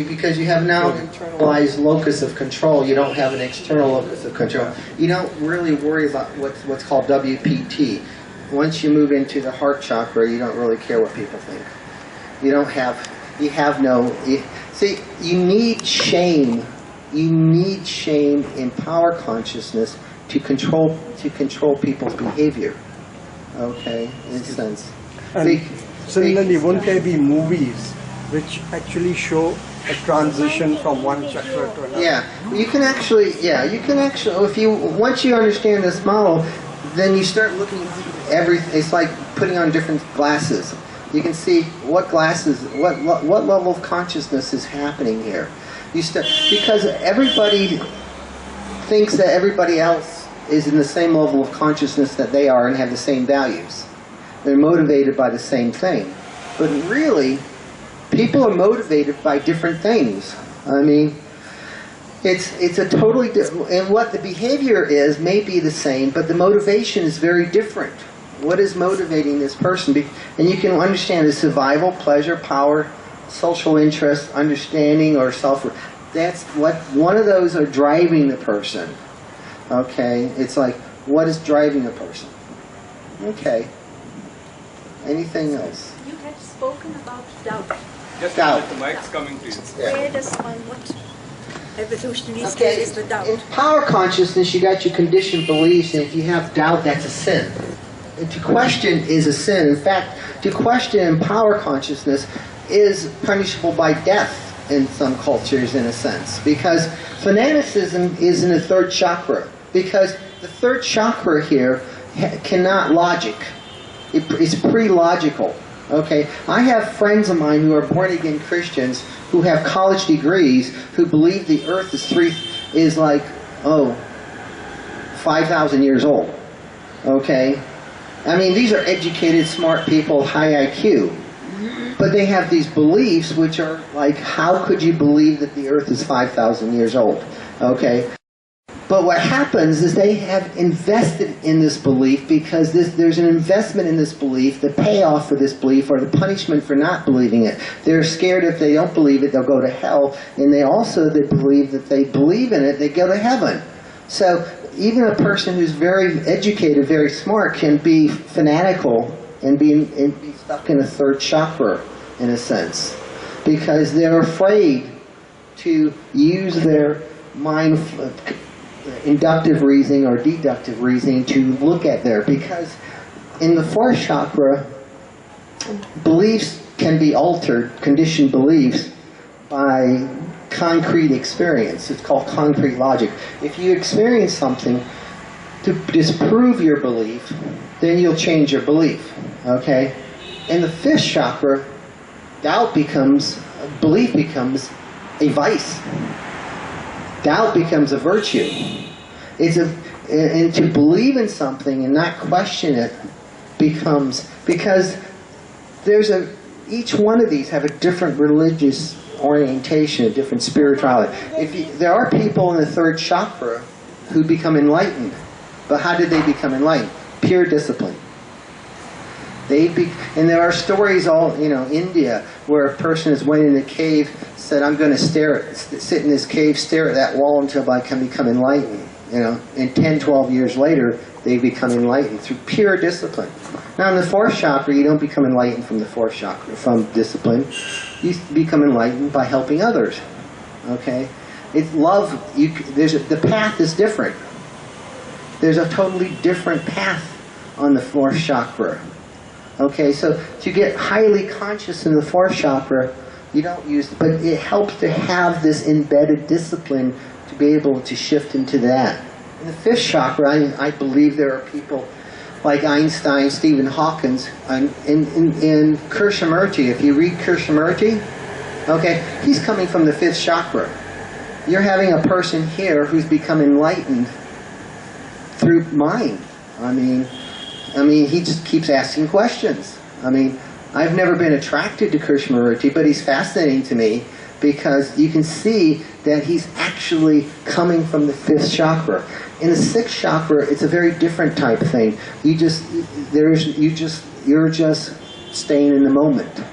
Because you have now an internalized locus of control. You don't have an external locus of control. You don't really worry about what's called WPT. Once you move into the heart chakra, you don't really care what people think. See, you need shame. You need shame in power consciousness to control people's behavior. Okay, in a sense. And similarly, won't there be movies which actually show a transition from one chakra to another? Yeah, you can actually. Once you understand this model, then you start looking at it's like putting on different glasses. You can see what level of consciousness is happening here. Because everybody thinks that everybody else is in the same level of consciousness that they are and have the same values. They're motivated by the same thing. But really, people are motivated by different things. I mean, it's a totally different, and what the behavior is may be the same, but the motivation is very different. What is motivating this person? And you can understand the survival, pleasure, power, social interest, understanding, or self. That's what one of those are driving the person. Okay, it's like, what is driving a person? Okay. Anything else? You had spoken about doubt. Just Doubt. the mic's coming, please. Where does one, what evolutionary Okay, stage is the doubt? in power consciousness, you got your conditioned beliefs, and if you have doubt, that's a sin. And to question is a sin. In fact, to question in power consciousness is punishable by death in some cultures, in a sense, because fanaticism is in the third chakra. Because the third chakra here cannot logic. It's pre-logical. Okay, I have friends of mine who are born-again Christians who have college degrees who believe the Earth is like 5,000 years old. Okay, I mean, these are educated, smart people, high IQ, but they have these beliefs which are like, how could you believe that the Earth is 5,000 years old? Okay. But what happens is they have invested in this belief because there's an investment in this belief, the payoff for this belief or the punishment for not believing it. They're scared if they don't believe it, they'll go to hell. And they believe that they believe in it, they go to heaven. So even a person who's very educated, very smart, can be fanatical and be stuck in a third chakra, in a sense. Because they're afraid to use their mind, inductive reasoning or deductive reasoning, to look at there, because in the fourth chakra, beliefs can be altered, conditioned beliefs, by concrete experience. It's called concrete logic. If you experience something to disprove your belief, then you'll change your belief. Okay? In the fifth chakra, belief becomes a vice. Doubt becomes a virtue. And to believe in something and not question it becomes, because each one of these have a different religious orientation, a different spirituality. There are people in the third chakra who become enlightened, but how did they become enlightened? Pure discipline. And there are stories India, where a person has went in a cave, said, I'm going to sit in this cave, stare at that wall until I can become enlightened. And 10, 12 years later, they become enlightened through pure discipline. Now in the fourth chakra, you don't become enlightened from the fourth chakra, from discipline. You become enlightened by helping others. Okay? It's love. The path is different. There's a totally different path on the fourth chakra. Okay, so to get highly conscious in the fourth chakra, you don't use it, but it helps to have this embedded discipline to be able to shift into that. In the fifth chakra, I believe there are people like Einstein, Stephen Hawking, in Krishnamurti. If you read Krishnamurti, okay, he's coming from the fifth chakra. You're having a person here who's become enlightened through mind. I mean, he just keeps asking questions. I've never been attracted to Krishnamurti, but he's fascinating to me because you can see that he's actually coming from the fifth chakra. In the sixth chakra, it's a very different type of thing. You're just staying in the moment.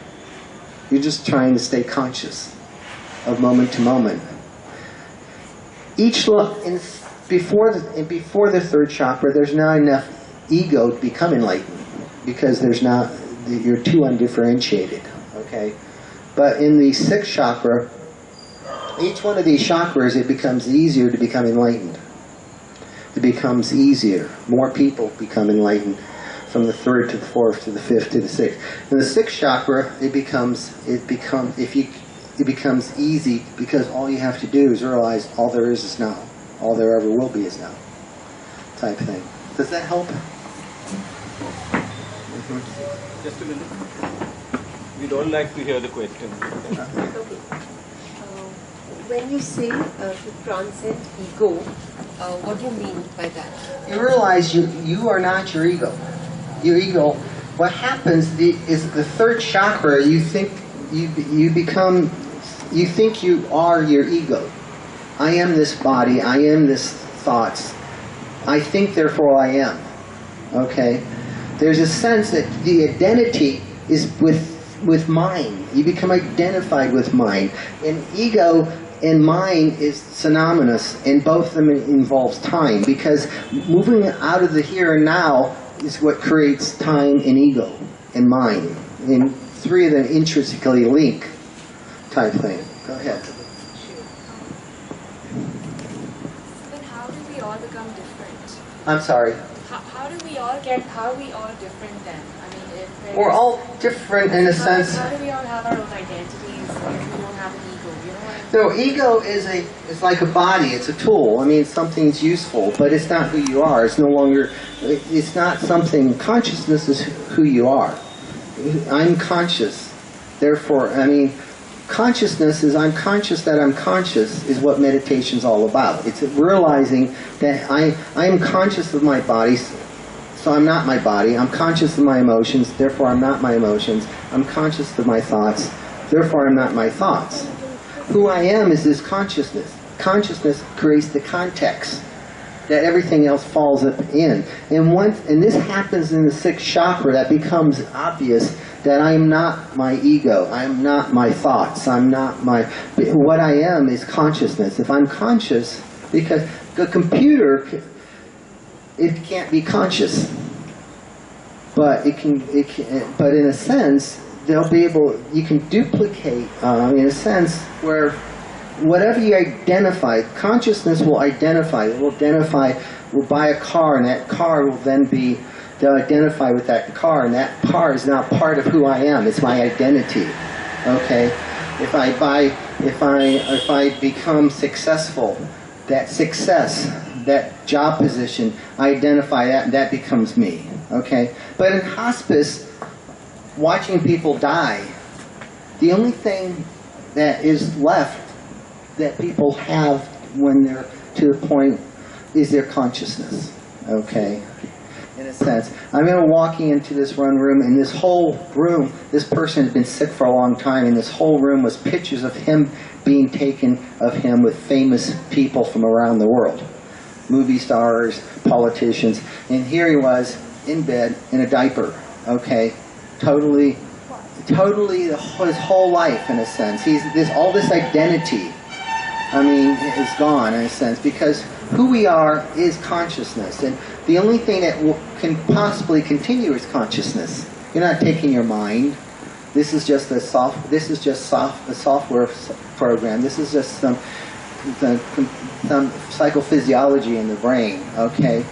You're just trying to stay conscious of moment to moment. Before the third chakra, there's not enough ego to become enlightened, because you're too undifferentiated. Okay, but in the sixth chakra, each one of these chakras, it becomes easier to become enlightened. It becomes easier. More people become enlightened from the third to the fourth to the fifth to the sixth. In the sixth chakra, it becomes easy, because all you have to do is realize all there is now, all there ever will be is now, type thing. Does that help? Just a minute. We don't like to hear the question. When you say to transcend ego, what do you mean by that? You realize you are not your ego. Your ego, what happens is the third chakra, you think you are your ego. I am this body, I am this thoughts. I think, therefore I am. Okay? There's a sense that the identity is with mind. You become identified with mind. And ego and mind is synonymous, and both of them involves time, because moving out of the here and now is what creates time and ego and mind. And three of them intrinsically link type thing. Go ahead. But how do we all become different? I'm sorry. How are we all different then? I mean, if there's- We're all different in a sense. How do we all have our own identities if we don't have an ego? You know what I mean? So ego is like a body. It's a tool. I mean, something's useful, but it's not who you are. It's no longer. It's not something. Consciousness is who you are. I'm conscious. Therefore, I mean, consciousness is I'm conscious that I'm conscious is what meditation's all about. It's realizing that I am conscious of my body, so I'm not my body. I'm conscious of my emotions, therefore I'm not my emotions. I'm conscious of my thoughts, therefore I'm not my thoughts. Who I am is this consciousness. Consciousness creates the context that everything else falls up in. And this happens in the sixth chakra, that becomes obvious that I am not my ego. I am not my thoughts. I'm not my... What I am is consciousness. If I'm conscious, because the computer, it can't be conscious. But but in a sense, they'll be able, you can duplicate, in a sense, where whatever you identify, consciousness will identify. It will identify, will buy a car, and that car will then be, they'll identify with that car, and that car is not part of who I am. It's my identity. Okay? If I become successful, that success, that job position, I identify that, and that becomes me. Okay? But in hospice, watching people die, the only thing that is left that people have when they're to the point is their consciousness. Okay? In a sense. I remember walking into this one room, and this whole room, this person had been sick for a long time, and this whole room was pictures of him being taken of him with famous people from around the world. Movie stars, politicians, and here he was in bed in a diaper. Okay? Totally his whole life, in a sense. All this identity, I mean, is gone, in a sense, because who we are is consciousness, and the only thing that can possibly continue is consciousness. You're not taking your mind. This is just a software program. This is just some psychophysiology in the brain. Okay,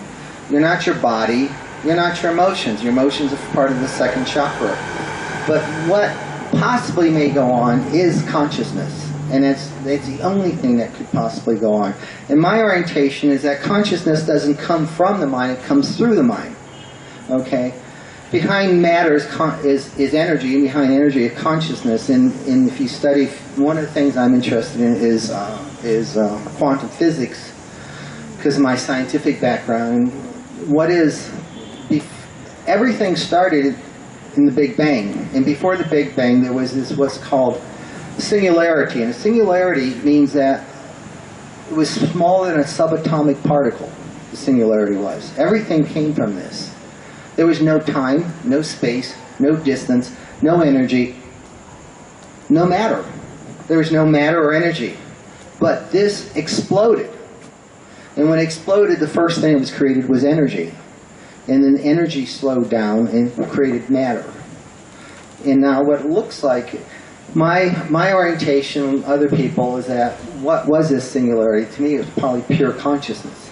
you're not your body. You're not your emotions. Your emotions are part of the second chakra. But what possibly may go on is consciousness. And it's the only thing that could possibly go on. And my orientation is that consciousness doesn't come from the mind, it comes through the mind. Okay? Behind matter is energy, and behind energy is consciousness. And if you study, one of the things I'm interested in is quantum physics, because of my scientific background. Everything started in the Big Bang. And before the Big Bang, there was what's called singularity, and a singularity means that it was smaller than a subatomic particle. The singularity was. Everything came from this. There was no time, no space, no distance, no energy, no matter. There was no matter or energy. But this exploded. And when it exploded, the first thing that was created was energy. And then energy slowed down and created matter. And now what it looks like, my orientation, other people, is that what was this singularity? To me, it was probably pure consciousness.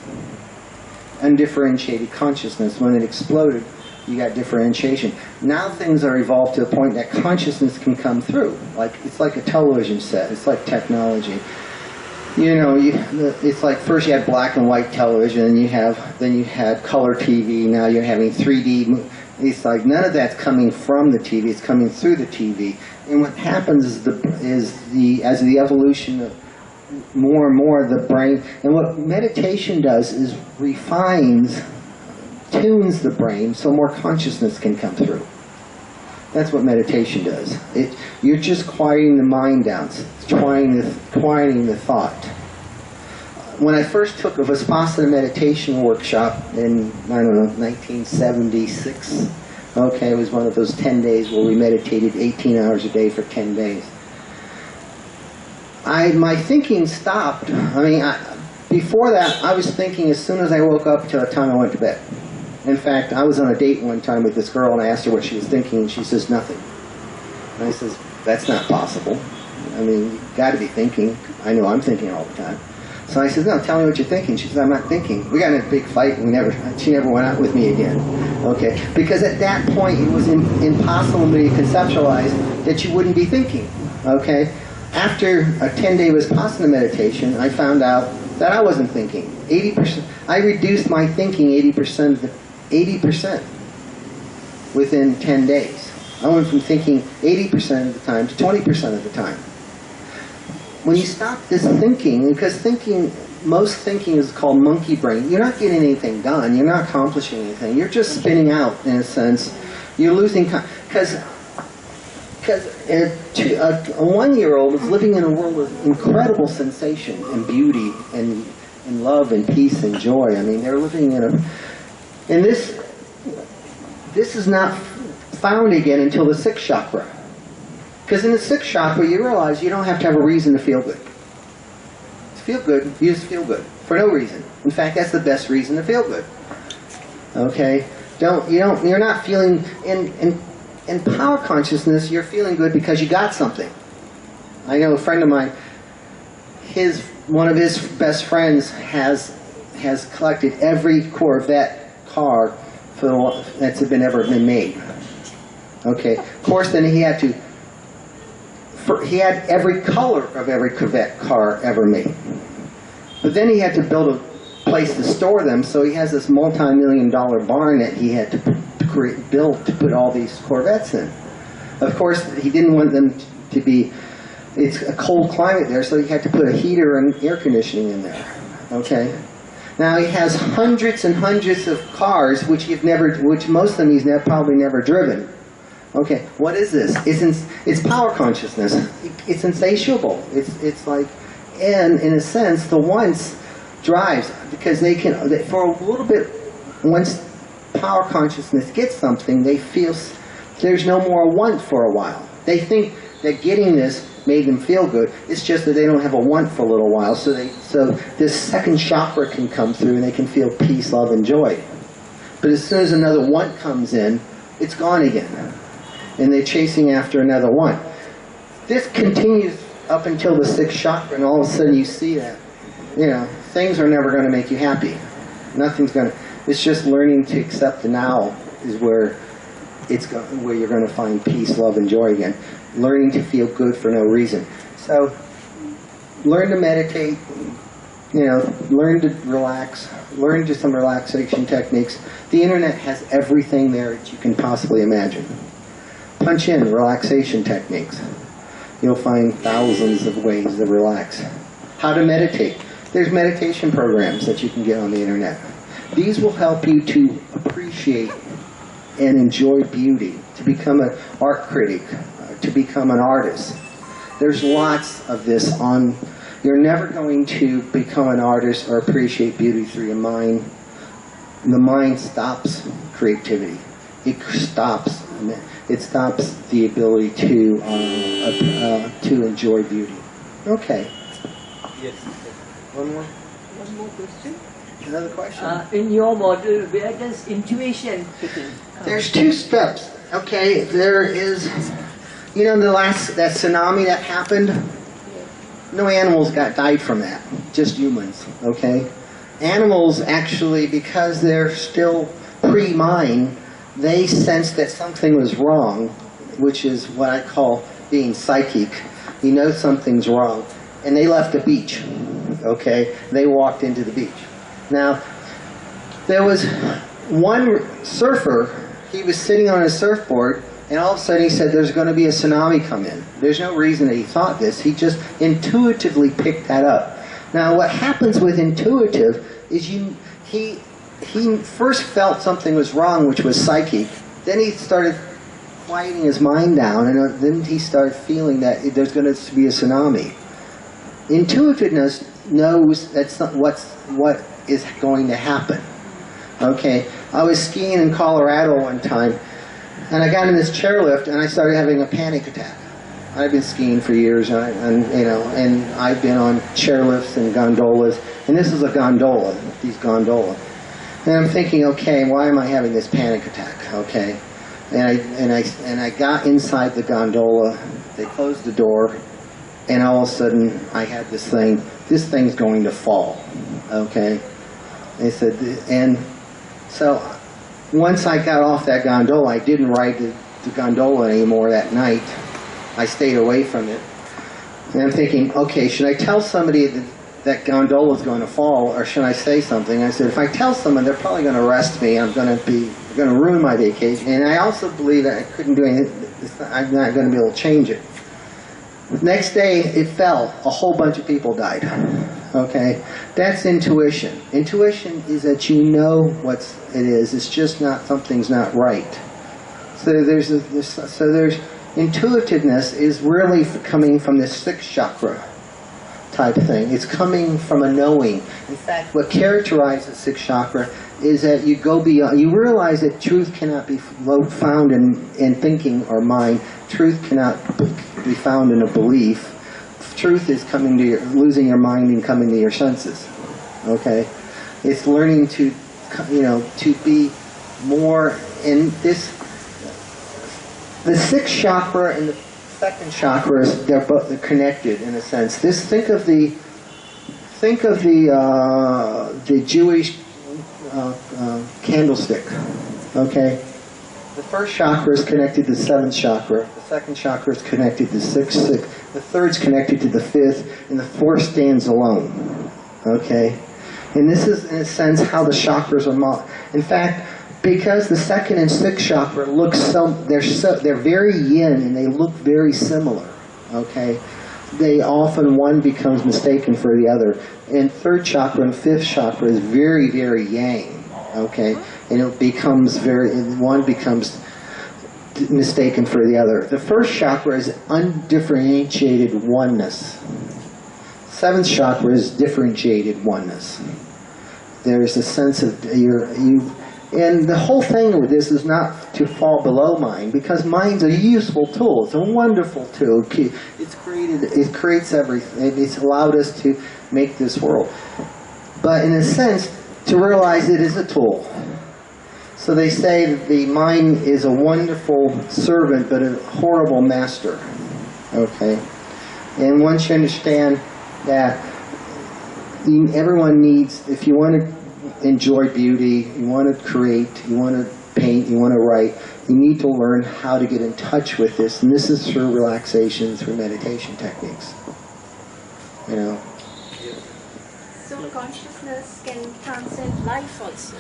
Undifferentiated consciousness. When it exploded, you got differentiation. Now things are evolved to a point that consciousness can come through. It's like a television set. It's like technology. You know, it's like first you had black and white television, and then you had color TV. Now you're having 3D. It's like none of that's coming from the TV. It's coming through the TV. And what happens is as the evolution of more and more of the brain, and what meditation does is tunes the brain so more consciousness can come through. That's what meditation does. You're just quieting the mind down, quieting the thought. When I first took a Vipassana meditation workshop in, 1976, Okay, it was one of those 10 days where we meditated 18 hours a day for 10 days. My thinking stopped. I mean, before that, I was thinking as soon as I woke up till the time I went to bed. In fact, I was on a date one time with this girl, and I asked her what she was thinking, and she says nothing. And I says, that's not possible. I mean, you've got to be thinking. I know I'm thinking all the time. So I said, no, tell me what you're thinking. She said, I'm not thinking. We got in a big fight, and she never went out with me again. Okay? Because at that point, it was impossible for me to conceptualize that you wouldn't be thinking. Okay? After a 10-day Vipassana meditation, I found out that I wasn't thinking. 80%. I reduced my thinking 80% within 10 days. I went from thinking 80% of the time to 20% of the time. When you stop this thinking, because most thinking is called monkey brain, you're not getting anything done, you're not accomplishing anything, you're just spinning out in a sense. You're losing, because a 1-year-old is living in a world of incredible sensation and beauty and love and peace and joy. I mean, they're living in and this is not found again until the 6th chakra. Because in the 6th chakra, you realize you don't have to have a reason to feel good. To feel good, you just feel good for no reason. In fact, that's the best reason to feel good. Okay, you're not feeling in power consciousness. You're feeling good because you got something. I know a friend of mine. One of his best friends has collected every Corvette car that's ever been made. Okay, of course, then he had every color of every Corvette car ever made. But then he had to build a place to store them, so he has this multi-million-dollar barn that he had to build to put all these Corvettes in. Of course, he didn't want them to be, it's a cold climate there, so he had to put a heater and air conditioning in there. Okay? Now he has hundreds and hundreds of cars, which most of them he's probably never driven. Okay, what is this? It's power consciousness. It's insatiable. It's like, and in a sense, the wants drives, because they can, for a little bit, once power consciousness gets something, they feel there's no more want for a while. They think that getting this made them feel good. It's just that they don't have a want for a little while, so this 2nd chakra can come through and they can feel peace, love, and joy. But as soon as another want comes in, it's gone again. And they're chasing after another one. This continues up until the 6th chakra, and all of a sudden you see that, things are never going to make you happy. Nothing's going to. It's just learning to accept the now is where you're going to find peace, love, and joy again. Learning to feel good for no reason. So, learn to meditate. Learn to relax. Learn just some relaxation techniques. The internet has everything there that you can possibly imagine. Punch in relaxation techniques. You'll find thousands of ways to relax. How to meditate. There's meditation programs that you can get on the internet. These will help you to appreciate and enjoy beauty, to become an art critic, to become an artist. There's lots of this on. You're never going to become an artist or appreciate beauty through your mind. The mind stops creativity. It stops the ability to enjoy beauty. Okay. Yes. One more question? Another question? In your model, where does intuition fit in? There's 2 steps. Okay, there is, that tsunami that happened? No animals died from that, just humans, okay? Animals actually, because they're still pre-mind, they sensed that something was wrong, which is what I call being psychic. You know something's wrong. And they left the beach, okay? They walked into the beach. Now, there was one surfer, he was sitting on a surfboard, and all of a sudden he said, there's going to be a tsunami come in. There's no reason that he thought this. He just intuitively picked that up. Now, what happens with intuitive is he first felt something was wrong, which was psychic. Then he started quieting his mind down, and then he started feeling that there's going to be a tsunami. Intuitiveness knows that's not what is going to happen. Okay, I was skiing in Colorado one time, And I got in this chairlift, and I started having a panic attack. I've been skiing for years, and I've been on chairlifts and gondolas, and this is a gondola, these gondolas. And I'm thinking, okay, why am I having this panic attack? Okay, and I got inside the gondola. They closed the door, and all of a sudden I had this thing. This thing's going to fall. Okay, they said, and so once I got off that gondola, I didn't ride the gondola anymore that night. I stayed away from it. And I'm thinking, okay, should I tell somebody that gondola is going to fall, or should I say something? I said, if I tell someone, they're probably going to arrest me. I'm going to ruin my vacation. And I also believe that I couldn't do anything. I'm not going to be able to change it. The next day, it fell. A whole bunch of people died. Okay, that's intuition. Intuition is that you know what it is. It's just not, something's not right. So there's intuitiveness is really coming from the sixth chakra type thing. It's coming from a knowing. In fact, what characterizes the sixth chakra is that you go beyond, you realize that truth cannot be found in thinking or mind. Truth cannot be found in a belief. Truth is coming to losing your mind and coming to your senses. Okay? It's learning to, to be more in this. The sixth chakra and the second chakras, they're connected in a sense. Think of the Jewish candlestick. Okay, the first chakra is connected to the seventh chakra. The second chakra is connected to the sixth. The third's connected to the fifth, and the fourth stands alone. Okay, and this is in a sense how the chakras are modeled. In fact, because the second and sixth chakra look they're very yin and they look very similar. Okay, they often one becomes mistaken for the other. And third chakra and fifth chakra is very, very yang. Okay, and it becomes one becomes mistaken for the other. The first chakra is undifferentiated oneness. Seventh chakra is differentiated oneness. There's a sense of and the whole thing with this is not to fall below mind, because mind's a useful tool. It's a wonderful tool. It creates everything. It's allowed us to make this world. But in a sense, to realize it is a tool. So they say that the mind is a wonderful servant, but a horrible master. Okay? And once you understand that everyone needs, if you want to enjoy beauty, you want to create, you want to paint, you want to write, you need to learn how to get in touch with this, and this is through relaxation, through meditation techniques. So consciousness can transcend life also.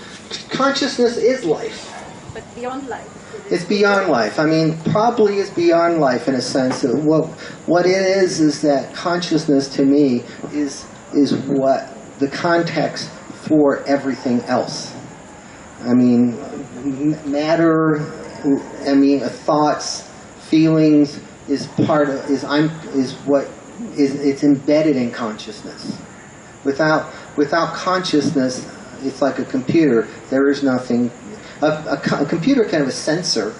Consciousness is life. But beyond life. It's beyond life. I mean, probably it's beyond life in a sense. What it is that consciousness to me is what the context for everything else. I mean, matter, thoughts, feelings is part of, it's embedded in consciousness. Without consciousness, it's like a computer. There is nothing. A computer can have a sensor,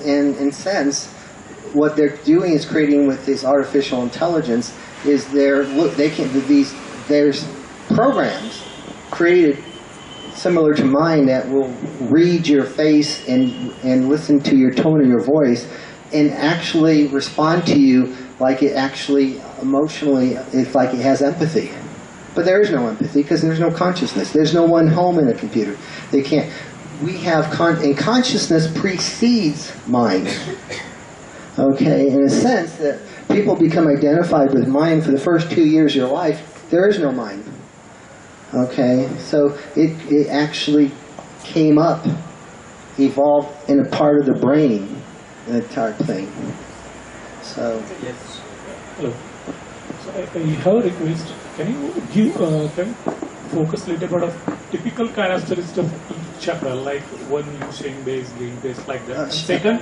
and in sense, what they're doing is creating with this artificial intelligence is there's programs created similar to mine that will read your face and listen to your tone of your voice and actually respond to you like it actually emotionally, it's like it has empathy. But there is no empathy because there's no consciousness. There's no one home in a computer. They can't. We have and consciousness precedes mind. Okay, in a sense that people become identified with mind for the first 2 years of your life. There is no mind. Okay, so it actually came up, evolved in a part of the brain, type thing. So. Yes. Hello. So I have a request. Can you focus a little bit of typical characteristics of each chakra, like one U-shaped base, green base, like that. And second,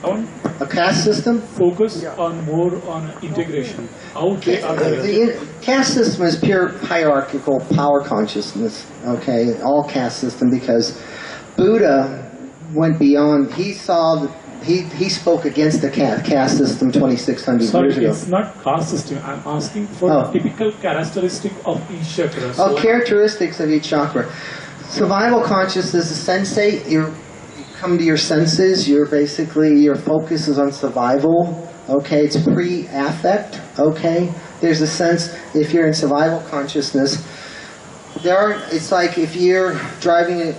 I want a caste system. Focus on more on integration. How they are the caste system is pure hierarchical power consciousness. Okay, all caste system, because Buddha went beyond. He saw he spoke against the caste system 2,600 Sorry, years ago. it's not caste system. I'm asking for typical characteristic of each chakra. Oh, characteristics of each chakra. Survival consciousness is sensate. You come to your senses. You're basically, your focus is on survival. Okay, it's pre-affect. Okay, there's a sense, if you're in survival consciousness, it's like if you're driving,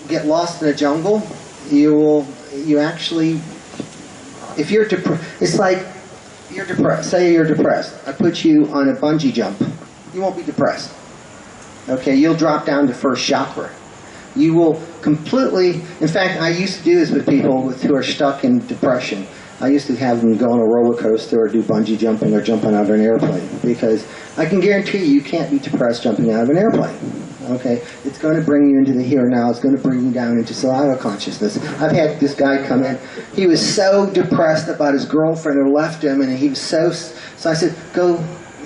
get lost in a jungle, you actually, if you're it's like you're depressed. Say you're depressed. I put you on a bungee jump. You won't be depressed. Okay, you'll drop down to first chakra. You will completely, in fact, I used to do this with people who are stuck in depression. I used to have them go on a roller coaster or do bungee jumping or jumping out of an airplane, because I can guarantee you can't be depressed jumping out of an airplane. Okay, it's going to bring you into the here and now. It's going to bring you down into survival consciousness. I've had this guy come in. He was so depressed about his girlfriend who left him, and he was so I said, go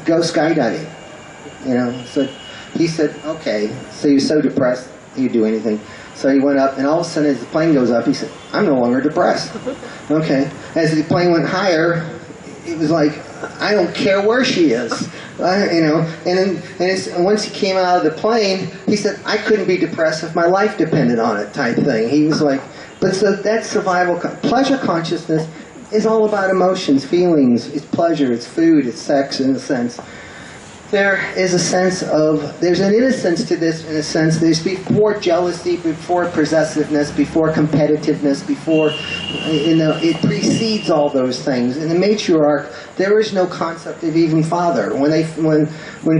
skydiving. You know, so he said, okay. So he was so depressed he'd do anything. So he went up, and all of a sudden, as the plane goes up, he said, I'm no longer depressed. Okay. As the plane went higher, it was like, I don't care where she is. You know, and once he came out of the plane, he said, I couldn't be depressed if my life depended on it, type thing. He was like, but so that's survival. Pleasure consciousness is all about emotions, feelings. It's pleasure, it's food, it's sex, in a sense. There is a sense of, there's an innocence to this, in a sense. There's before jealousy, before possessiveness, before competitiveness, before, it precedes all those things. In the matriarch, there is no concept of even father. When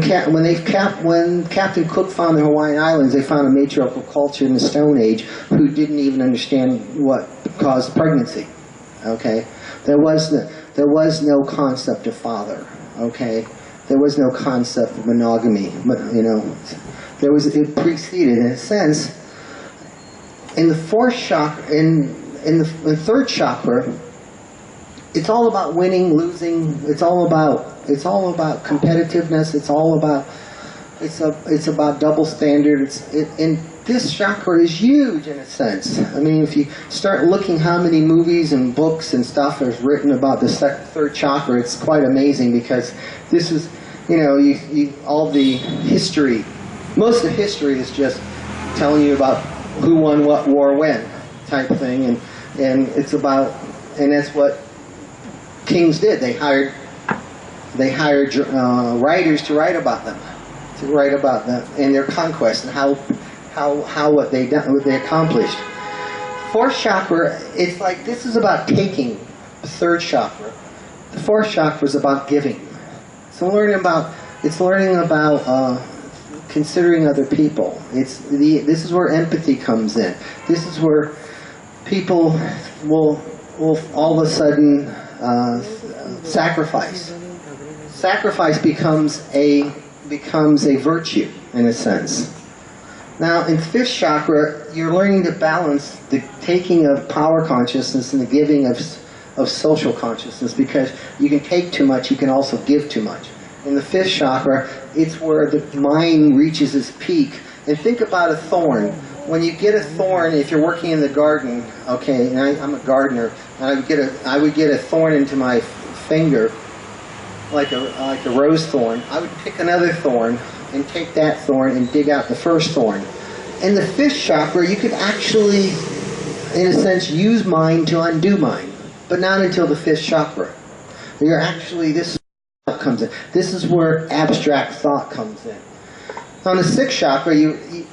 Captain Cook found the Hawaiian Islands, they found a matriarchal culture in the Stone Age who didn't even understand what caused pregnancy. Okay, there was no concept of father. Okay. There was no concept of monogamy, you know. It preceded, in a sense, in the fourth chakra, in the third chakra, it's all about winning, losing. It's all about competitiveness. It's about double standard. And this chakra is huge, in a sense. I mean, if you start looking how many movies and books and stuff is written about the third chakra, it's quite amazing, because this is, you know, all the history, most of history is just telling you about who won what war when, type thing, and it's about, and that's what kings did. They hired writers to write about them, and their conquest and what they accomplished. Fourth chakra, it's like, this is about taking. The third chakra. The fourth chakra is about giving. It's learning about considering other people. This is where empathy comes in. This is where people will all of a sudden sacrifice. Sacrifice becomes a virtue, in a sense. Now, in fifth chakra, you're learning to balance the taking of power consciousness and the giving of social consciousness, because you can take too much, you can also give too much. In the fifth chakra, it's where the mind reaches its peak. And think about a thorn. When you get a thorn, if you're working in the garden, okay, and I'm a gardener, and I would get a thorn into my finger, like a rose thorn. I would pick another thorn and take that thorn and dig out the first thorn. In the fifth chakra, you could actually, in a sense, use mind to undo mind, but not until the fifth chakra. You're actually, this is what comes in. This is where abstract thought comes in. On the sixth chakra,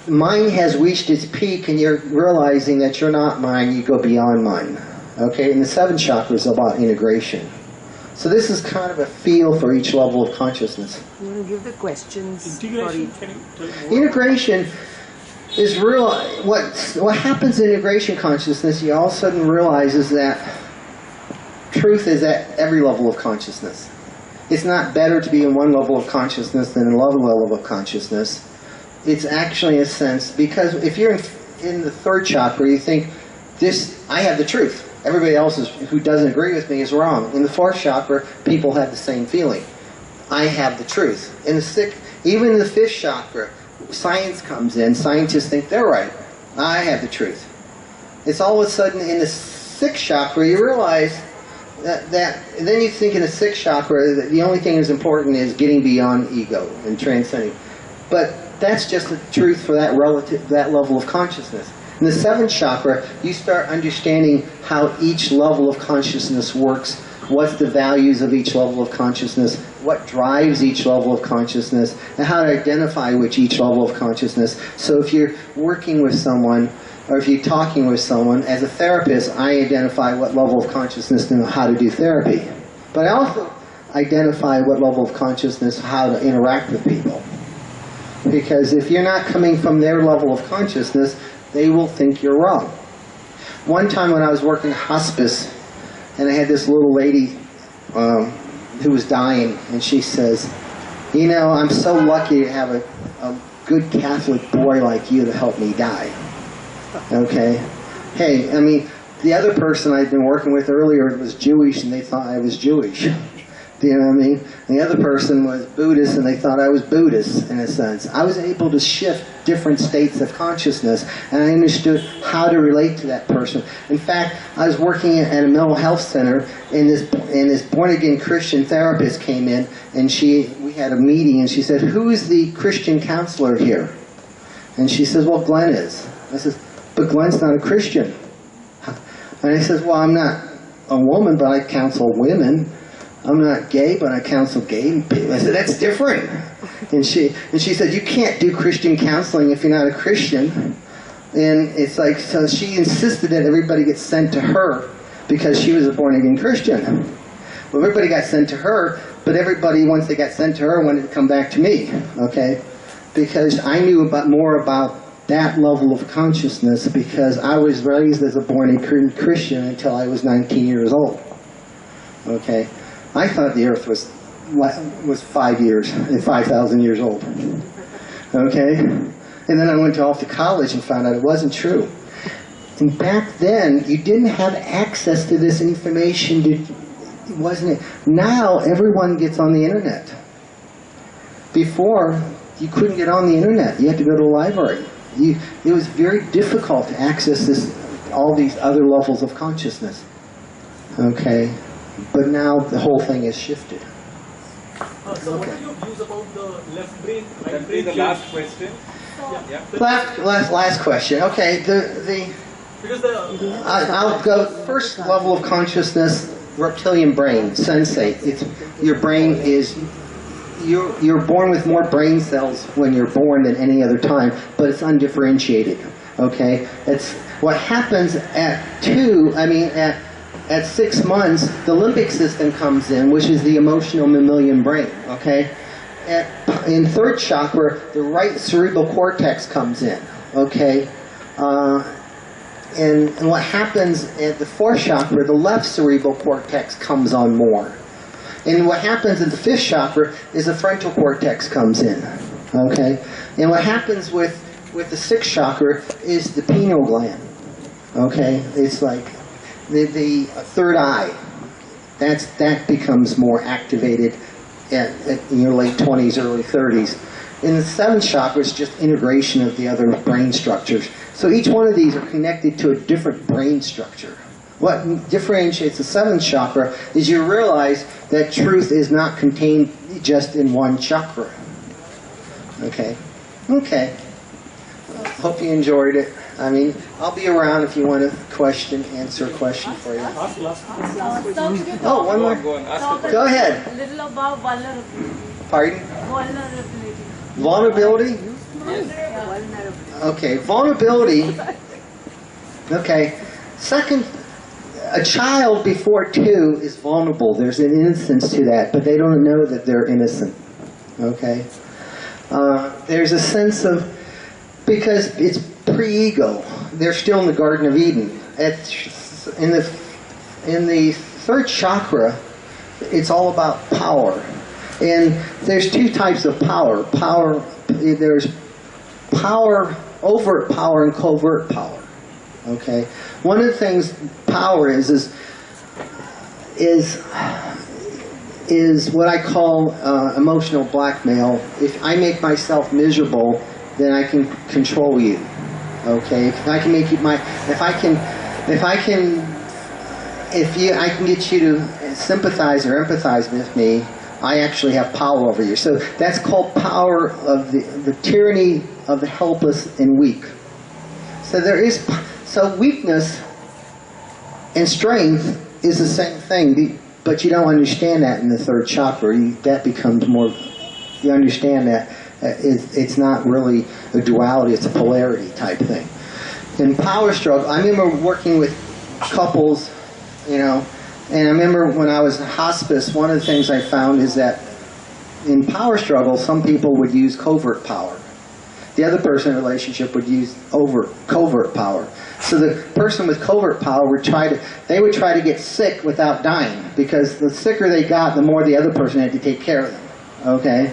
mind has reached its peak, and you're realizing that you're not mind, you go beyond mind. Okay, and the seventh chakra is about integration. So this is kind of a feel for each level of consciousness. You want to give the questions? Integration, can you tell more? Integration is real. What happens in integration consciousness, you all of a sudden realize is that truth is at every level of consciousness. It's not better to be in one level of consciousness than another level of consciousness. It's actually a sense, because if you're in the third chakra, you think, I have the truth. Everybody else who doesn't agree with me is wrong. In the fourth chakra, people have the same feeling. I have the truth. In the sixth, even in the fifth chakra, science comes in. Scientists think they're right. I have the truth. it's all of a sudden in the sixth chakra you realize that then you think in the sixth chakra that the only thing that's important is getting beyond ego and transcending. But that's just the truth for that level of consciousness. In the seventh chakra, you start understanding how each level of consciousness works, what's the values of each level of consciousness, what drives each level of consciousness, and how to identify which each level of consciousness. So if you're working with someone, or if you're talking with someone, as a therapist, I identify what level of consciousness and how to do therapy. But I also identify what level of consciousness, how to interact with people. Because if you're not coming from their level of consciousness, they will think you're wrong. One time when I was working hospice, and I had this little lady who was dying, and she says, you know, I'm so lucky to have a good Catholic boy like you to help me die. Okay? Hey, I mean, the other person I'd been working with earlier was Jewish, and they thought I was Jewish. Do you know what I mean? And the other person was Buddhist, and they thought I was Buddhist, in a sense. I was able to shift different states of consciousness, and I understood how to relate to that person. In fact, I was working at a mental health center, and this born-again Christian therapist came in, and we had a meeting, and she said, who is the Christian counselor here? And she says, well, Glenn is. I says, but Glenn's not a Christian. And I says, well, I'm not a woman, but I counsel women. I'm not gay, but I counsel gay people. I said, that's different. And she said, you can't do Christian counseling if you're not a Christian. And it's like, so she insisted that everybody gets sent to her because she was a born-again Christian. Well, everybody got sent to her, but everybody, once they got sent to her, wanted to come back to me, okay? Because I knew more about that level of consciousness because I was raised as a born-again Christian until I was 19 years old, okay? I thought the Earth was 5,000 years old. Okay? And then I went off to college and found out it wasn't true. And back then, you didn't have access to this information. Now, everyone gets on the internet. Before, you couldn't get on the internet. You had to go to a library. It was very difficult to access all these other levels of consciousness. Okay? But now the whole thing has shifted. So what are your views about the left brain, right brain? The last question. Last question. Okay, I'll go first level of consciousness, reptilian brain, sensate. Your brain is, you're born with more brain cells when you're born than any other time, but it's undifferentiated. Okay, it's what happens at 6 months, the limbic system comes in, which is the emotional mammalian brain, okay? In third chakra, the right cerebral cortex comes in, okay? And what happens at the fourth chakra, the left cerebral cortex comes on more. And what happens in the fifth chakra is the frontal cortex comes in, okay? And what happens with the sixth chakra is the pineal gland, okay? It's like the third eye, that becomes more activated in your late 20s, early 30s. In the seventh chakra, it's just integration of the other brain structures. So each one of these are connected to a different brain structure. What differentiates the seventh chakra is you realize that truth is not contained just in one chakra. Okay? Okay. Hope you enjoyed it. I mean, I'll be around if you want to answer a question for you. Oh, one more. Go ahead. A little about vulnerability. Pardon? Vulnerability. Vulnerability? Okay, vulnerability. Okay. Second, a child before 2 is vulnerable. There's an innocence to that, but they don't know that they're innocent. Okay? There's a sense of, because it's pre-ego. They're still in the Garden of Eden. In the third chakra, it's all about power. And there's two types of power. There's power, overt power and covert power. Okay? One of the things power is what I call emotional blackmail. If I make myself miserable, then I can control you. Okay, if I can make you if I can I can get you to sympathize or empathize with me, I actually have power over you. So that's called power of the tyranny of the helpless and weak. So weakness and strength is the same thing, but you don't understand that in the third chakra. That becomes more, you understand that it's not really a duality, it's a polarity type thing. In power struggle, I remember working with couples, and I remember when I was in hospice, one of the things I found is that in power struggle, some people would use covert power. The other person in the relationship would use covert power. So the person with covert power would try to get sick without dying, because the sicker they got, the more the other person had to take care of them. Okay?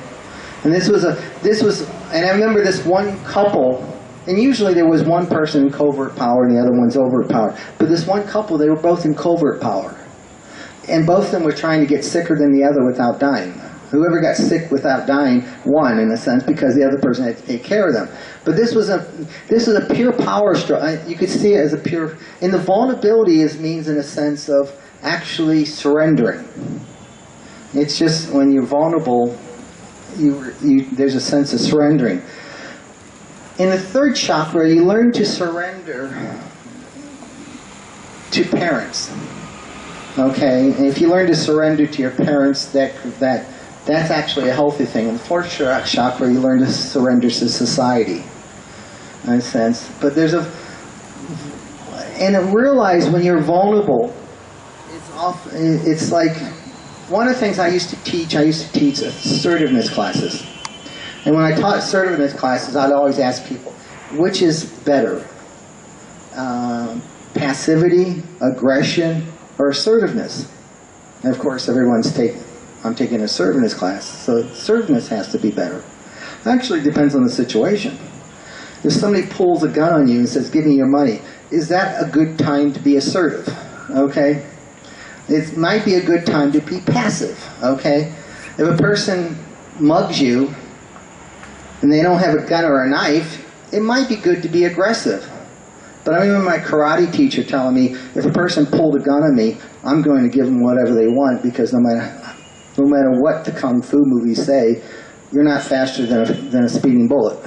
And and I remember this one couple, and usually there was one person in covert power and the other one's overt power. But this one couple, they were both in covert power. And both of them were trying to get sicker than the other without dying. Whoever got sick without dying won, in a sense, because the other person had to take care of them. But this was a pure power struggle. You could see it as a pure, and the vulnerability means in a sense of actually surrendering. It's just when you're vulnerable, there's a sense of surrendering. In the third chakra, you learn to surrender to parents. Okay, and if you learn to surrender to your parents, that's actually a healthy thing. In the fourth chakra, you learn to surrender to society, in a sense. But and realize when you're vulnerable, it's like, one of the things I used to teach assertiveness classes. And when I taught assertiveness classes, I'd always ask people, which is better? Passivity, aggression, or assertiveness? And of course, I'm taking an assertiveness class, so assertiveness has to be better. It actually depends on the situation. If somebody pulls a gun on you and says, give me your money, is that a good time to be assertive? Okay? It might be a good time to be passive. Okay? If a person mugs you and they don't have a gun or a knife, it might be good to be aggressive. But I remember my karate teacher telling me, if a person pulled a gun on me, I'm going to give them whatever they want, because no matter what the kung fu movies say, you're not faster than a speeding bullet.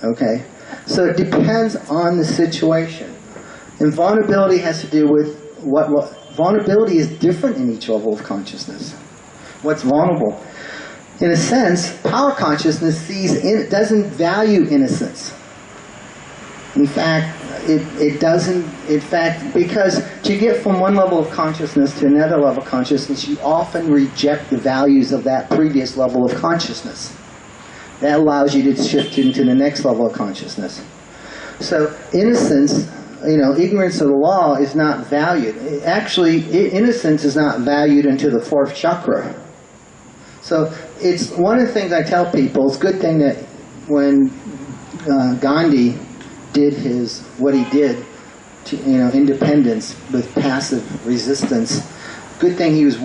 Okay? So it depends on the situation. And vulnerability has to do with vulnerability is different in each level of consciousness. What's vulnerable? In a sense, power consciousness doesn't value innocence. In fact, it doesn't, because to get from one level of consciousness to another level of consciousness, you often reject the values of that previous level of consciousness. That allows you to shift into the next level of consciousness. So innocence, ignorance of the law is not valued. Actually, innocence is not valued into the fourth chakra. So it's one of the things I tell people, it's a good thing that when Gandhi did what he did to independence with passive resistance, good thing he was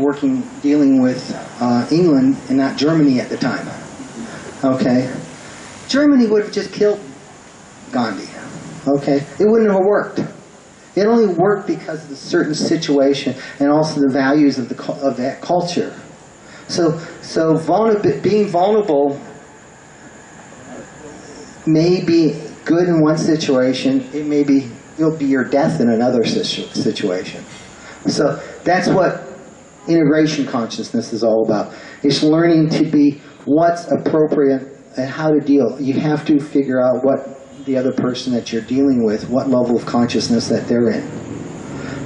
dealing with England and not Germany at the time. Okay? Germany would have just killed Gandhi. Okay? It wouldn't have worked. It only worked because of the certain situation and also the values of that culture. So being vulnerable may be good in one situation. It'll be your death in another situation. So that's what integration consciousness is all about. It's learning to be what's appropriate and how to deal. You have to figure out what the other person that you're dealing with, what level of consciousness that they're in.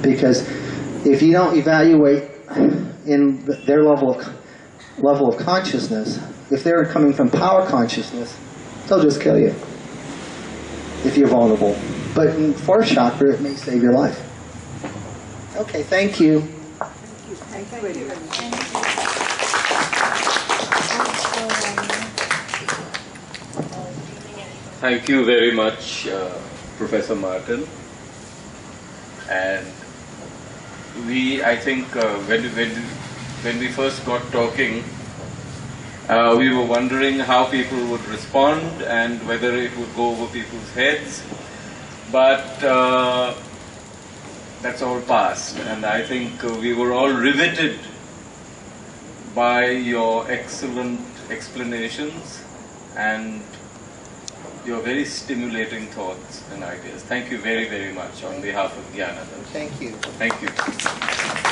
Because if you don't evaluate in their level of consciousness, if they're coming from power consciousness, they'll just kill you if you're vulnerable. But in fourth chakra, it may save your life. Okay, thank you. Thank you very much. Thank you very much, Professor Martin. And I think when we first got talking, we were wondering how people would respond and whether it would go over people's heads. But that's all past, and I think we were all riveted by your excellent explanations and your very stimulating thoughts and ideas. Thank you very, very much on behalf of Gyanadam. Thank you. Thank you.